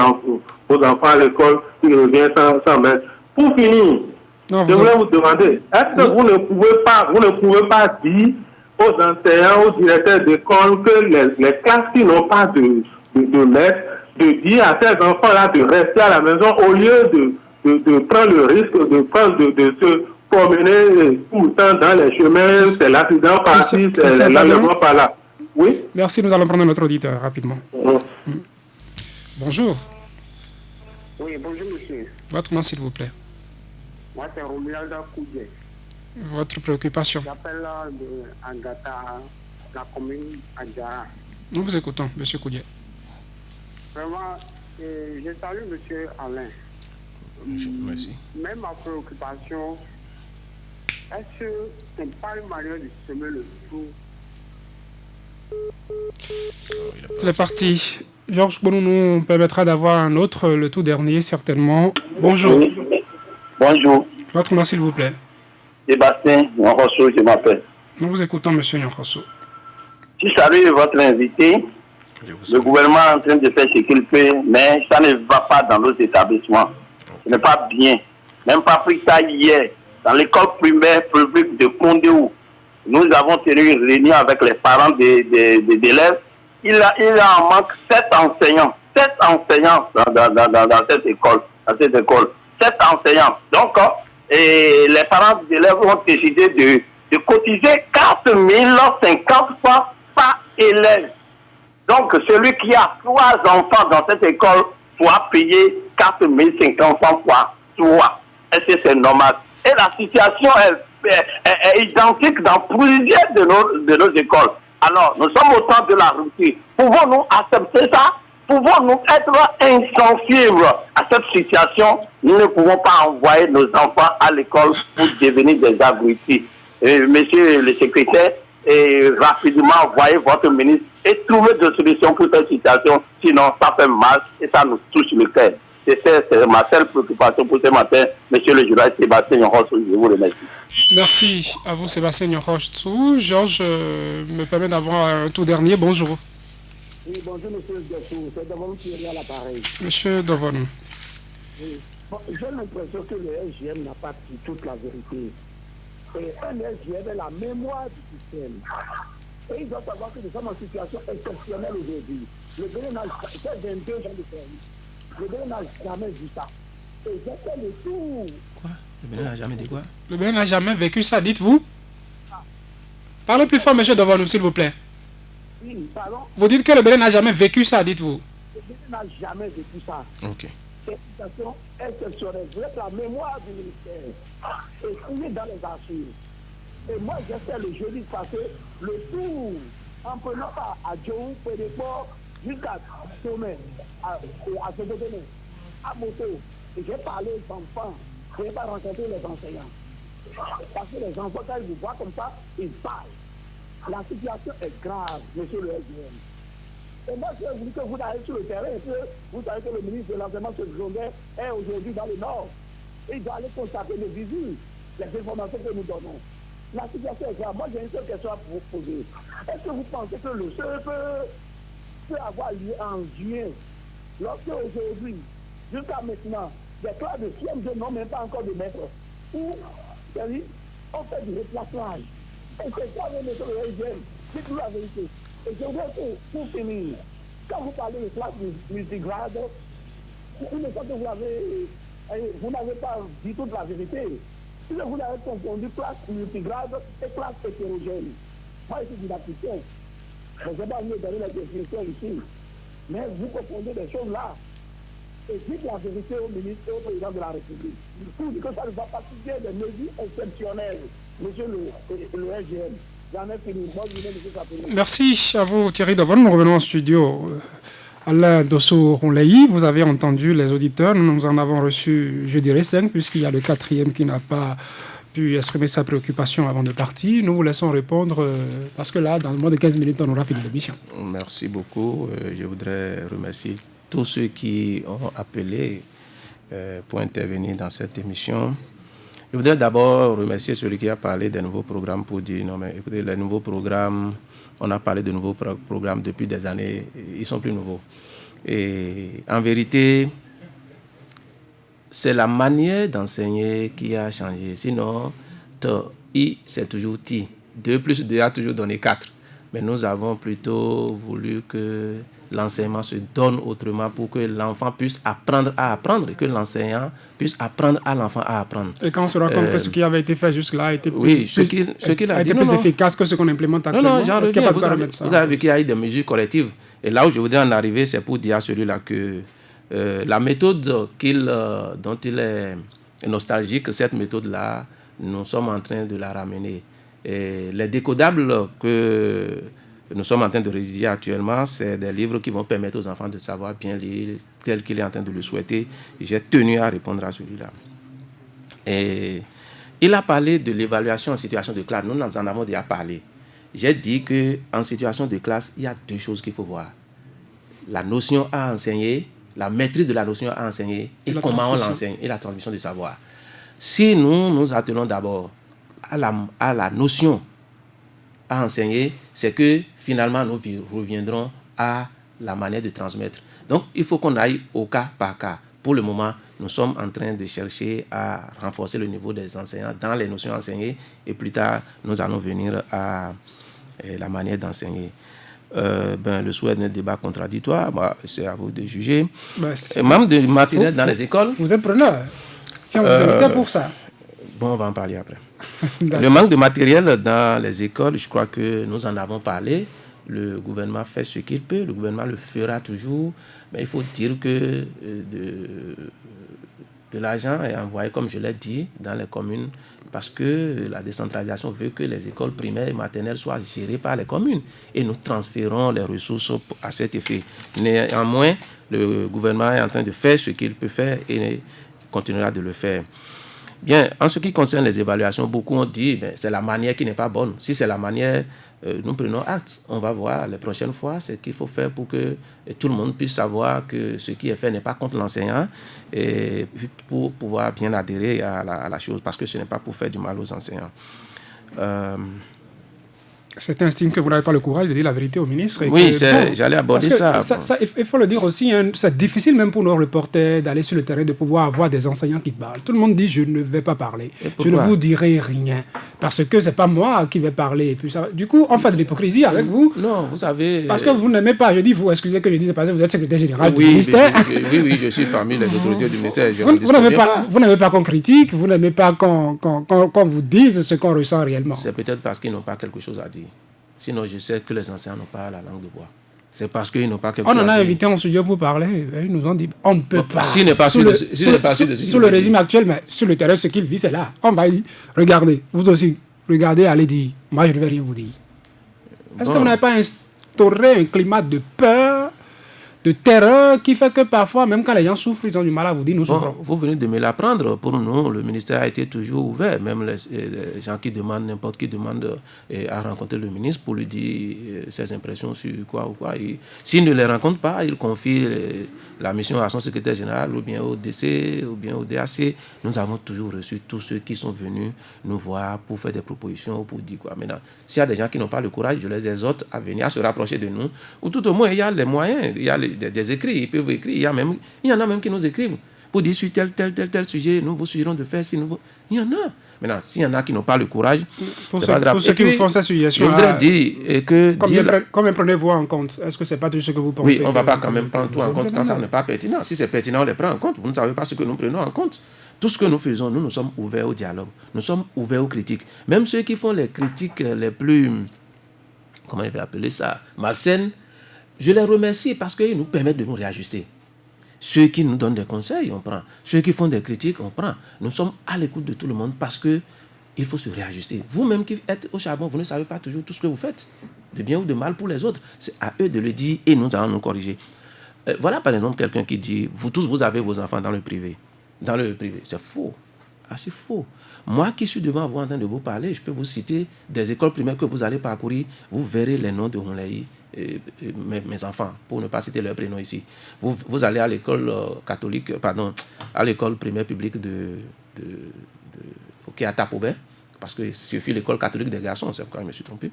enfants à l'école, ils reviennent sans mettre. Pour finir, je voulais vous demander, est-ce que vous ne pouvez pas dire aux enseignants, aux directeurs d'école que les classes qui n'ont pas de maître, de dire à ces enfants-là de rester à la maison au lieu de prendre le risque de se promener tout le temps dans les chemins, c'est l'accident par-ci, c'est l'enlèvement par-là. Oui. Merci, nous allons prendre notre auditeur rapidement. Bonjour. Oui, bonjour monsieur. Votre nom s'il vous plaît. Moi c'est Romuald Koudje. Votre préoccupation. J'appelle de Angata, la commune Adjara. Nous vous écoutons, monsieur Koudje. Vraiment, je salue monsieur Alain. Merci. Même ma préoccupation, est-ce que ce n'est pas une manière de semer le trou? Il est parti. Georges Bonou nous permettra d'avoir un autre, le tout dernier certainement. Bonjour. Oui. Bonjour. Votre nom s'il vous plaît. Sébastien Nyankosso, je m'appelle. Nous vous écoutons, monsieur Nyankosso. Je salue votre invité. Le gouvernement est en train de faire ce qu'il peut, mais ça ne va pas dans nos établissements. Ce n'est pas bien. Même pas pris ça hier, dans l'école primaire publique de Kondéou. Nous avons tenu une réunion avec les parents des élèves. Il y a en manque 7 enseignants. 7 enseignants dans cette école. 7 enseignants. Donc, et les parents des élèves ont décidé de cotiser 4 050 francs par élève. Donc, celui qui a 3 enfants dans cette école doit payer 4 050 francs par 3. Est-ce que c'est normal? Et la situation est identique dans plusieurs de nos écoles. Alors, nous sommes au temps de la rupture. Pouvons-nous accepter ça? Pouvons-nous être insensibles à cette situation? Nous ne pouvons pas envoyer nos enfants à l'école pour devenir des abrutis. Monsieur le secrétaire, rapidement envoyez votre ministre et trouvez des solutions pour cette situation. Sinon, ça fait mal et ça nous touche le cœur. C'est ma seule préoccupation pour ce matin, monsieur le journaliste Sébastien Nyoros, je vous remercie. Merci à vous, Sébastien Nyoros. Georges me permet d'avoir un tout dernier. Bonjour. Oui, bonjour, monsieur Gassou. C'est Devon qui est à l'appareil. Monsieur Devon. Oui. Bon, j'ai l'impression que le SGM n'a pas dit toute la vérité. Et un SGM est la mémoire du système. Et il doit savoir que nous sommes en situation exceptionnelle aujourd'hui. Le Bénin n'a fait 22 ans de service. Le Bénin n'a jamais vu ça. Et j'ai fait le tour. Quoi? Le Bénin n'a jamais dit quoi? Le Bénin n'a jamais vécu ça, dites-vous? Parlez plus fort, monsieur Devon, s'il vous plaît. Oui, pardon? Vous dites que le Bénin n'a jamais vécu ça, dites-vous? Le Bénin n'a jamais vécu ça. Ok. C'est une situation exceptionnelle. Vous êtes la mémoire du ministère. Et fouillez dans les archives. Et moi, j'ai fait le jeudi passé le tour en prenant part à Djohou, Pédéport, jusqu'à Sommet, à Sogodone, à Moto. Et j'ai parlé aux enfants. Je n'ai pas rencontré les enseignants. Parce que les enfants, quand ils vous voient comme ça, ils parlent. La situation est grave, monsieur le SGM. Et moi, je voulu que vous allez sur le terrain et que vous savez que le ministre de l'enseignement secondaire est aujourd'hui dans le Nord. Il doit aller constater les visites, les informations que nous donnons. La situation est grave. Moi, j'ai une seule question à vous poser. Est-ce que vous pensez que le CE peut avoir lieu en juin, lorsque aujourd'hui, jusqu'à maintenant, des classes de CM2 n'ont même pas encore de maître, ou, c'est-à-dire, on fait du replacement. Et c'est ça, monsieur le SGM, dites-nous la vérité. Et je voudrais que, pour finir, quand vous parlez de classe multigrade, une fois que vous n'avez pas dit toute la vérité. Si vous avez confondu classe multigrade et classe hétérogène. Moi, je suis didacticien. Je ne sais pas mieux donner la définition ici. Mais vous confondez des choses là. Et dites la vérité au ministre et au président de la République. Pour dire que ça ne va pas suffire des mesures exceptionnelles. Monsieur le SGM. Merci à vous, Thierry Devon. Nous revenons au studio. Alain Dosso-Ronleyi, vous avez entendu les auditeurs. Nous en avons reçu, je dirais, 5, puisqu'il y a le 4e qui n'a pas pu exprimer sa préoccupation avant de partir. Nous vous laissons répondre, parce que là, dans moins de 15 minutes, on aura fini l'émission. Merci beaucoup. Je voudrais remercier tous ceux qui ont appelé pour intervenir dans cette émission. Je voudrais d'abord remercier celui qui a parlé des nouveaux programmes pour dire, non mais écoutez, les nouveaux programmes, on a parlé de nouveaux programmes depuis des années, ils sont plus nouveaux. Et en vérité, c'est la manière d'enseigner qui a changé. Sinon, I, c'est toujours Ti. 2 plus 2 a toujours donné 4. Mais nous avons plutôt voulu que l'enseignement se donne autrement pour que l'enfant puisse apprendre à apprendre, que l'enseignant puisse apprendre à l'enfant à apprendre. Et quand on se rend compte que ce qui avait été fait jusque-là a été plus, ce qu'il a dit, plus efficace que ce qu'on implémente actuellement. Non, j'en reviens. Vous avez vu qu'il y a eu des mesures correctives. Et là où je voudrais en arriver, c'est pour dire à celui-là que la méthode dont il est nostalgique, cette méthode-là, nous sommes en train de la ramener. Et les décodables que nous sommes en train de rédiger actuellement, c'est des livres qui vont permettre aux enfants de savoir bien lire tel qu'il est en train de le souhaiter. J'ai tenu à répondre à celui-là. Et il a parlé de l'évaluation en situation de classe. Nous en avons déjà parlé. J'ai dit qu'en situation de classe, il y a 2 choses qu'il faut voir. La notion à enseigner, la maîtrise de la notion à enseigner et comment on l'enseigne et la transmission du savoir. Si nous nous attelons d'abord à la notion à enseigner, c'est que finalement nous reviendrons à la manière de transmettre. Donc il faut qu'on aille au cas par cas. Pour le moment, nous sommes en train de chercher à renforcer le niveau des enseignants dans les notions enseignées et plus tard, nous allons venir à la manière d'enseigner. Le souhait d'un débat contradictoire, c'est à vous de juger. Même de matériel dans les écoles. Vous êtes preneur. Si on vous invitait pour ça. Bon, on va en parler après. Le manque de matériel dans les écoles, je crois que nous en avons parlé. Le gouvernement fait ce qu'il peut, le gouvernement le fera toujours. Mais il faut dire que de l'argent est envoyé, comme je l'ai dit, dans les communes, parce que la décentralisation veut que les écoles primaires et maternelles soient gérées par les communes. Et nous transférons les ressources à cet effet. Néanmoins, le gouvernement est en train de faire ce qu'il peut faire et continuera de le faire. Bien, en ce qui concerne les évaluations, beaucoup ont dit que c'est la manière qui n'est pas bonne. Si c'est la manière nous prenons acte. On va voir les prochaines fois ce qu'il faut faire pour que tout le monde puisse savoir que ce qui est fait n'est pas contre l'enseignant et pour pouvoir bien adhérer à la chose, parce que ce n'est pas pour faire du mal aux enseignants. Certains estiment que vous n'avez pas le courage de dire la vérité au ministre. Oui, j'allais aborder ça. Il faut le dire aussi, hein, c'est difficile même pour nos reporters d'aller sur le terrain, de pouvoir avoir des enseignants qui parlent. Tout le monde dit, je ne vais pas parler. Je ne vous dirai rien. Parce que ce n'est pas moi qui vais parler. Et puis ça, du coup, on fait de l'hypocrisie avec vous. Non, vous savez... Parce que vous n'aimez pas, je dis vous, excusez que je dise, parce que vous êtes secrétaire général du ministère. Oui, je suis parmi les autorités du ministère. Vous n'aimez pas qu'on critique, vous n'aimez pas qu'on vous dise ce qu'on ressent réellement. C'est peut-être parce qu'ils n'ont pas quelque chose à dire. Sinon, je sais que les enseignants n'ont pas la langue de bois. C'est parce qu'ils n'ont pas quelque chose à dire. On en a invité en studio pour parler. Ils nous ont dit, on ne peut pas. S'il n'est pas sûr Sous le régime actuel, mais sur le terrain, ce qu'il vit, c'est là. On va dire, regardez, vous aussi, regardez, allez dire. Moi, je ne vais rien vous dire. Est-ce que vous n'avez pas instauré un climat de peur, de terreur, qui fait que parfois, même quand les gens souffrent, ils ont du mal à vous dire, nous souffrons. Vous venez de me l'apprendre. Pour nous, le ministère a été toujours ouvert. Même les gens qui demandent, n'importe qui demande à rencontrer le ministre pour lui dire ses impressions sur quoi ou quoi. S'il ne les rencontre pas, il confie la mission à son secrétaire général ou bien au DC ou bien au DAC. Nous avons toujours reçu tous ceux qui sont venus nous voir pour faire des propositions ou pour dire quoi. Maintenant, s'il y a des gens qui n'ont pas le courage, je les exhorte à venir, à se rapprocher de nous. Ou tout au moins, il y a les moyens, il y a des écrits, ils peuvent écrire. Il y en a même qui nous écrivent pour dire sur tel sujet, nous vous suggérons de faire, il y en a. Maintenant, s'il y en a qui n'ont pas le courage, c'est pas grave. Pour ceux qui vous font cette suggestion, je voudrais dire que... Combien prenez-vous en compte? Est-ce que ce n'est pas tout ce que vous pensez? Oui, on ne va pas quand même prendre tout en compte quand ça n'est pas pertinent. Si c'est pertinent, on les prend en compte. Vous ne savez pas ce que nous prenons en compte. Tout ce que nous faisons, nous sommes ouverts au dialogue. Nous sommes ouverts aux critiques. Même ceux qui font les critiques les plus... Comment je vais appeler ça? Malsaines. Je les remercie parce qu'ils nous permettent de nous réajuster. Ceux qui nous donnent des conseils, on prend. Ceux qui font des critiques, on prend. Nous sommes à l'écoute de tout le monde parce qu'il faut se réajuster. Vous-même qui êtes au charbon, vous ne savez pas toujours tout ce que vous faites, de bien ou de mal pour les autres. C'est à eux de le dire et nous allons nous corriger. Voilà par exemple quelqu'un qui dit, vous tous, vous avez vos enfants dans le privé. Dans le privé, c'est faux. Ah, c'est faux. Moi qui suis devant vous en train de vous parler, je peux vous citer des écoles primaires que vous allez parcourir. Vous verrez les noms de Honlei. Mes enfants, pour ne pas citer leur prénom ici. Vous allez à l'école catholique, à l'école primaire publique à Tapobé, parce que c'est l'école catholique des garçons, c'est pourquoi je me suis trompé.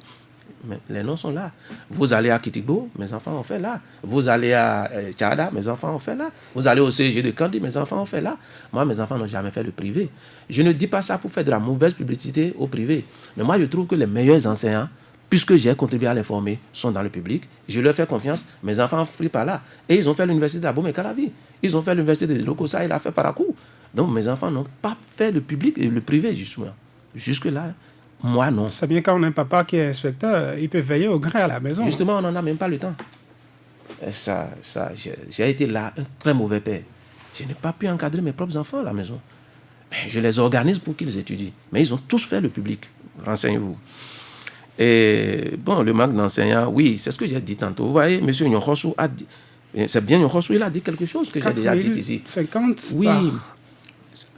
Mais les noms sont là. Vous allez à Kitigbo, mes enfants ont fait là. Vous allez à Tchada, mes enfants ont fait là. Vous allez au CG de Kandi, mes enfants ont fait là. Moi, mes enfants n'ont jamais fait le privé. Je ne dis pas ça pour faire de la mauvaise publicité au privé. Mais moi, je trouve que les meilleurs enseignants, puisque j'ai contribué à les former, sont dans le public. Je leur fais confiance. Mes enfants fuient par là. Et ils ont fait l'université d'Abomey Calavi. Ils ont fait l'université de Lokossa, il a fait Parakou. Donc mes enfants n'ont pas fait le public et le privé, justement. Jusque-là, moi, non. C'est bien quand on a un papa qui est inspecteur, il peut veiller au grain à la maison. Justement, on n'en a même pas le temps. Et j'ai été là, un très mauvais père. Je n'ai pas pu encadrer mes propres enfants à la maison. Mais je les organise pour qu'ils étudient. Mais ils ont tous fait le public. Renseignez-vous. Et bon, le manque d'enseignants, oui, c'est ce que j'ai dit tantôt. Vous voyez, M. Nyonhosu a dit, c'est bien Nyonhosu, il a dit quelque chose que j'ai déjà dit ici. 50 oui,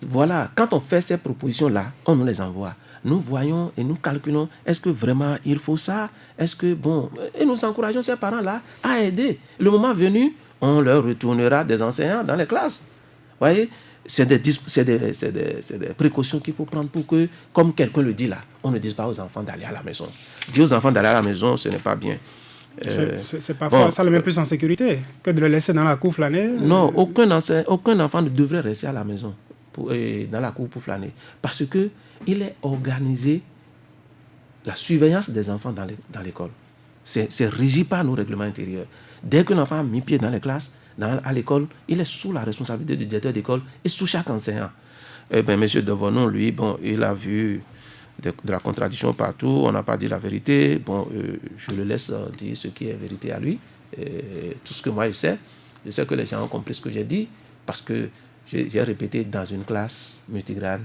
voilà, quand on fait ces propositions-là, on nous les envoie. Nous voyons et nous calculons, est-ce que vraiment il faut ça? Est-ce que, bon, et nous encourageons ces parents-là à aider. Le moment venu, on leur retournera des enseignants dans les classes. Vous voyez, c'est des précautions qu'il faut prendre pour que, comme quelqu'un le dit là, on ne dise pas aux enfants d'aller à la maison. Dire aux enfants d'aller à la maison, ce n'est pas bien. C'est pas ça le met plus en sécurité que de le laisser dans la cour flâner. Non, aucun enfant ne devrait rester à la maison, dans la cour pour flâner. Parce qu'il est organisé, la surveillance des enfants dans l'école. C'est régi par nos règlements intérieurs. Dès qu'un enfant a mis pied dans les classes, à l'école, il est sous la responsabilité du directeur d'école et sous chaque enseignant. Eh bien, M. Devonon, lui, bon, il a vu de la contradiction partout, on n'a pas dit la vérité. Bon, je le laisse dire ce qui est vérité à lui. Tout ce que moi je sais que les gens ont compris ce que j'ai dit, parce que j'ai répété dans une classe multigrade,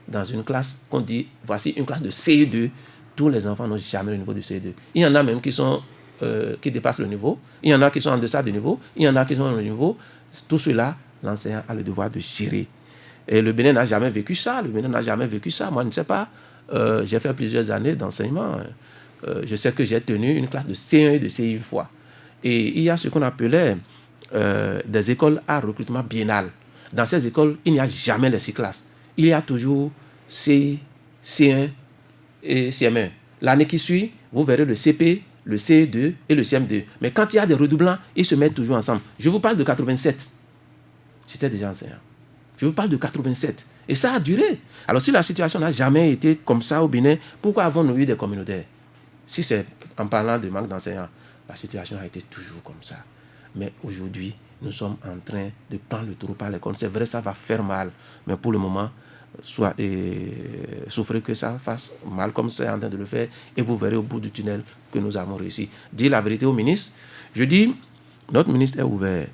dans une classe qu'on dit, voici une classe de CE2, tous les enfants n'ont jamais le niveau de CE2. Il y en a même qui dépassent le niveau, il y en a qui sont en deçà du niveau, il y en a qui sont au niveau. Tout cela, l'enseignant a le devoir de gérer. Et le Bénin n'a jamais vécu ça, Moi, je ne sais pas. J'ai fait plusieurs années d'enseignement. je sais que j'ai tenu une classe de C1 et de CI une fois. Et il y a ce qu'on appelait des écoles à recrutement biennal. Dans ces écoles, il n'y a jamais les 6 classes. Il y a toujours CI, C1 et CM1. L'année qui suit, vous verrez le CP, le CE2 et le CM2. Mais quand il y a des redoublants, ils se mettent toujours ensemble. Je vous parle de 87. J'étais déjà enseignant. Je vous parle de 87. Et ça a duré. Alors si la situation n'a jamais été comme ça au Bénin, pourquoi avons-nous eu des communautaires? Si c'est en parlant de manque d'enseignants, la situation a été toujours comme ça. Mais aujourd'hui, nous sommes en train de prendre le taureau par les cornes. C'est vrai, ça va faire mal. Mais pour le moment, souffrez que ça fasse mal comme c'est en train de le faire. Et vous verrez au bout du tunnel que nous avons réussi. Dire la vérité au ministre. Je dis, notre ministre est ouvert.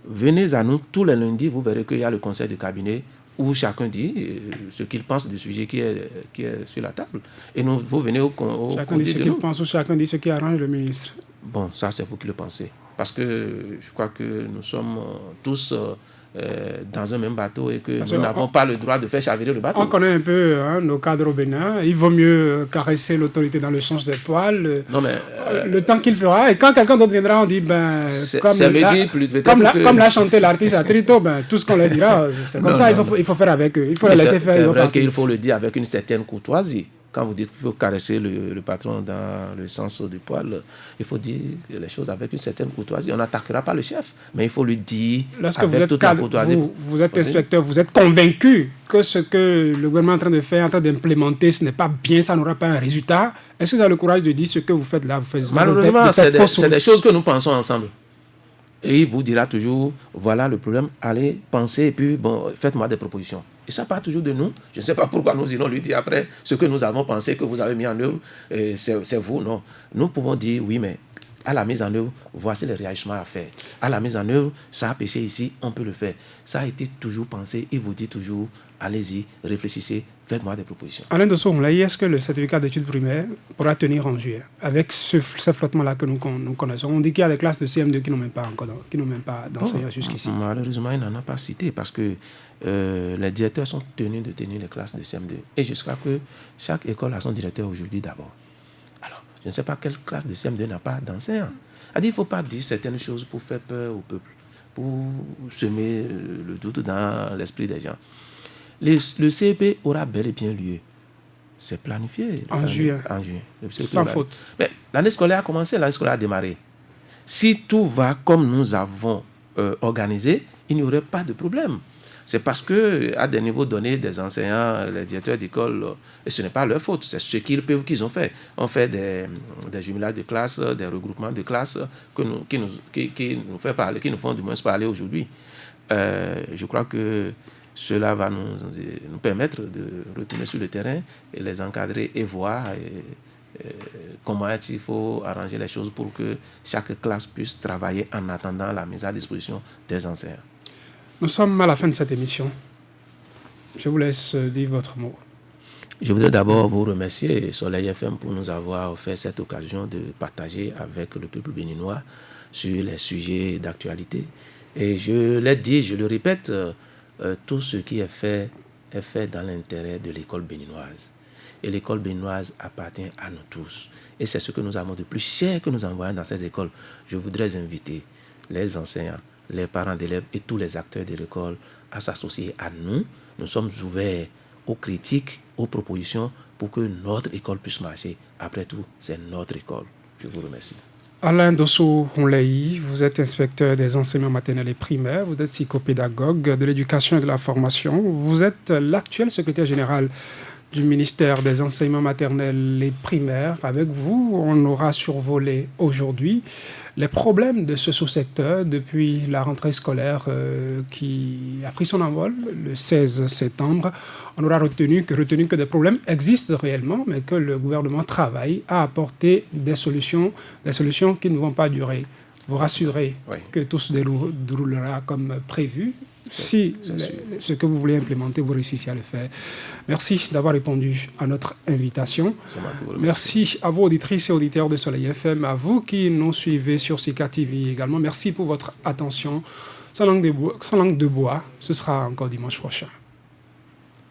Venez à nous tous les lundis, vous verrez qu'il y a le conseil de cabinet où chacun dit ce qu'il pense du sujet qui est sur la table. Et nous, vous venez au chacun dit ce qu'il pense ou chacun dit ce qui arrange le ministre. Bon, ça c'est vous qui le pensez. Parce que je crois que nous sommes tous dans un même bateau et que nous n'avons pas le droit de faire chavirer le bateau. On connaît un peu nos cadres au Bénin. Il vaut mieux caresser l'autorité dans le sens des poils. Non, mais, le temps qu'il fera. Et quand quelqu'un d'autre viendra, on dit, comme l'a chanté l'artiste à Trito, tout ce qu'on leur dira, c'est comme ça, il faut faire avec eux. Il faut les laisser faire. C'est vrai qu'il faut le dire avec une certaine courtoisie. Quand vous dites qu'il faut caresser le patron dans le sens du poil, il faut dire les choses avec une certaine courtoisie. On n'attaquera pas le chef, mais il faut lui dire avec toute la courtoisie. Vous êtes inspecteur, vous êtes convaincu que ce que le gouvernement est en train de faire, en train d'implémenter, ce n'est pas bien, ça n'aura pas un résultat. Est-ce que vous avez le courage de dire ce que vous faites là? Malheureusement, c'est des choses que nous pensons ensemble. Et il vous dira toujours, voilà le problème, allez penser et puis faites-moi des propositions. Et ça part toujours de nous. Je ne sais pas pourquoi nous irons lui dire après ce que nous avons pensé, que vous avez mis en œuvre, c'est vous, non. Nous pouvons dire, oui, mais à la mise en œuvre, voici les réagissements à faire. À la mise en œuvre, ça a péché ici, on peut le faire. Ça a été toujours pensé, il vous dit toujours, allez-y, réfléchissez, faites-moi des propositions. Alain Dosso-Moulaye, est-ce que le certificat d'études primaires pourra tenir en juillet avec ce flottement-là que nous connaissons? On dit qu'il y a des classes de CM2 qui n'ont même pas d'enseignants jusqu'ici. Malheureusement, il n'en a pas cité parce que les directeurs sont tenus de tenir les classes de CM2. Et jusqu'à que chaque école a son directeur aujourd'hui d'abord. Alors, je ne sais pas quelle classe de CM2 n'a pas d'enseignants. Il ne faut pas dire certaines choses pour faire peur au peuple, pour semer le doute dans l'esprit des gens. Le CEP aura bel et bien lieu. C'est planifié. En juin. Sans faute. Mais l'année scolaire a commencé, l'année scolaire a démarré. Si tout va comme nous avons organisé, il n'y aurait pas de problème. C'est parce qu'à des niveaux donnés, des enseignants, les directeurs d'école, et ce n'est pas leur faute, c'est ce qu'ils peuvent qu'ils ont fait. On fait des jumelages de classes, des regroupements de classes qui nous fait parler, qui nous font du moins parler aujourd'hui. Je crois que cela va nous permettre de retourner sur le terrain et les encadrer et voir comment il faut arranger les choses pour que chaque classe puisse travailler en attendant la mise à disposition des enseignants. Nous sommes à la fin de cette émission. Je vous laisse dire votre mot. Je voudrais d'abord vous remercier, Soleil FM, pour nous avoir offert cette occasion de partager avec le peuple béninois sur les sujets d'actualité. Et je l'ai dit, je le répète, tout ce qui est fait dans l'intérêt de l'école béninoise. Et l'école béninoise appartient à nous tous. Et c'est ce que nous avons de plus cher que nous envoyons dans ces écoles. Je voudrais inviter les enseignants, les parents d'élèves et tous les acteurs de l'école à s'associer à nous. Nous sommes ouverts aux critiques, aux propositions pour que notre école puisse marcher. Après tout, c'est notre école. Je vous remercie. Alain Dosso-Moulaye, vous êtes inspecteur des enseignements maternels et primaires, vous êtes psychopédagogue de l'éducation et de la formation, vous êtes l'actuel secrétaire général du ministère des enseignements maternels et primaires. Avec vous, on aura survolé aujourd'hui les problèmes de ce sous-secteur depuis la rentrée scolaire qui a pris son envol le 16 septembre. On aura retenu que des problèmes existent réellement, mais que le gouvernement travaille à apporter des solutions qui ne vont pas durer. Vous rassurez que tout se déroulera comme prévu. Si ce que vous voulez implémenter, vous réussissez à le faire. Merci d'avoir répondu à notre invitation. Merci à vous, auditrices et auditeurs de Soleil FM, à vous qui nous suivez sur Sika TV également. Merci pour votre attention. Sans langue de bois, ce sera encore dimanche prochain.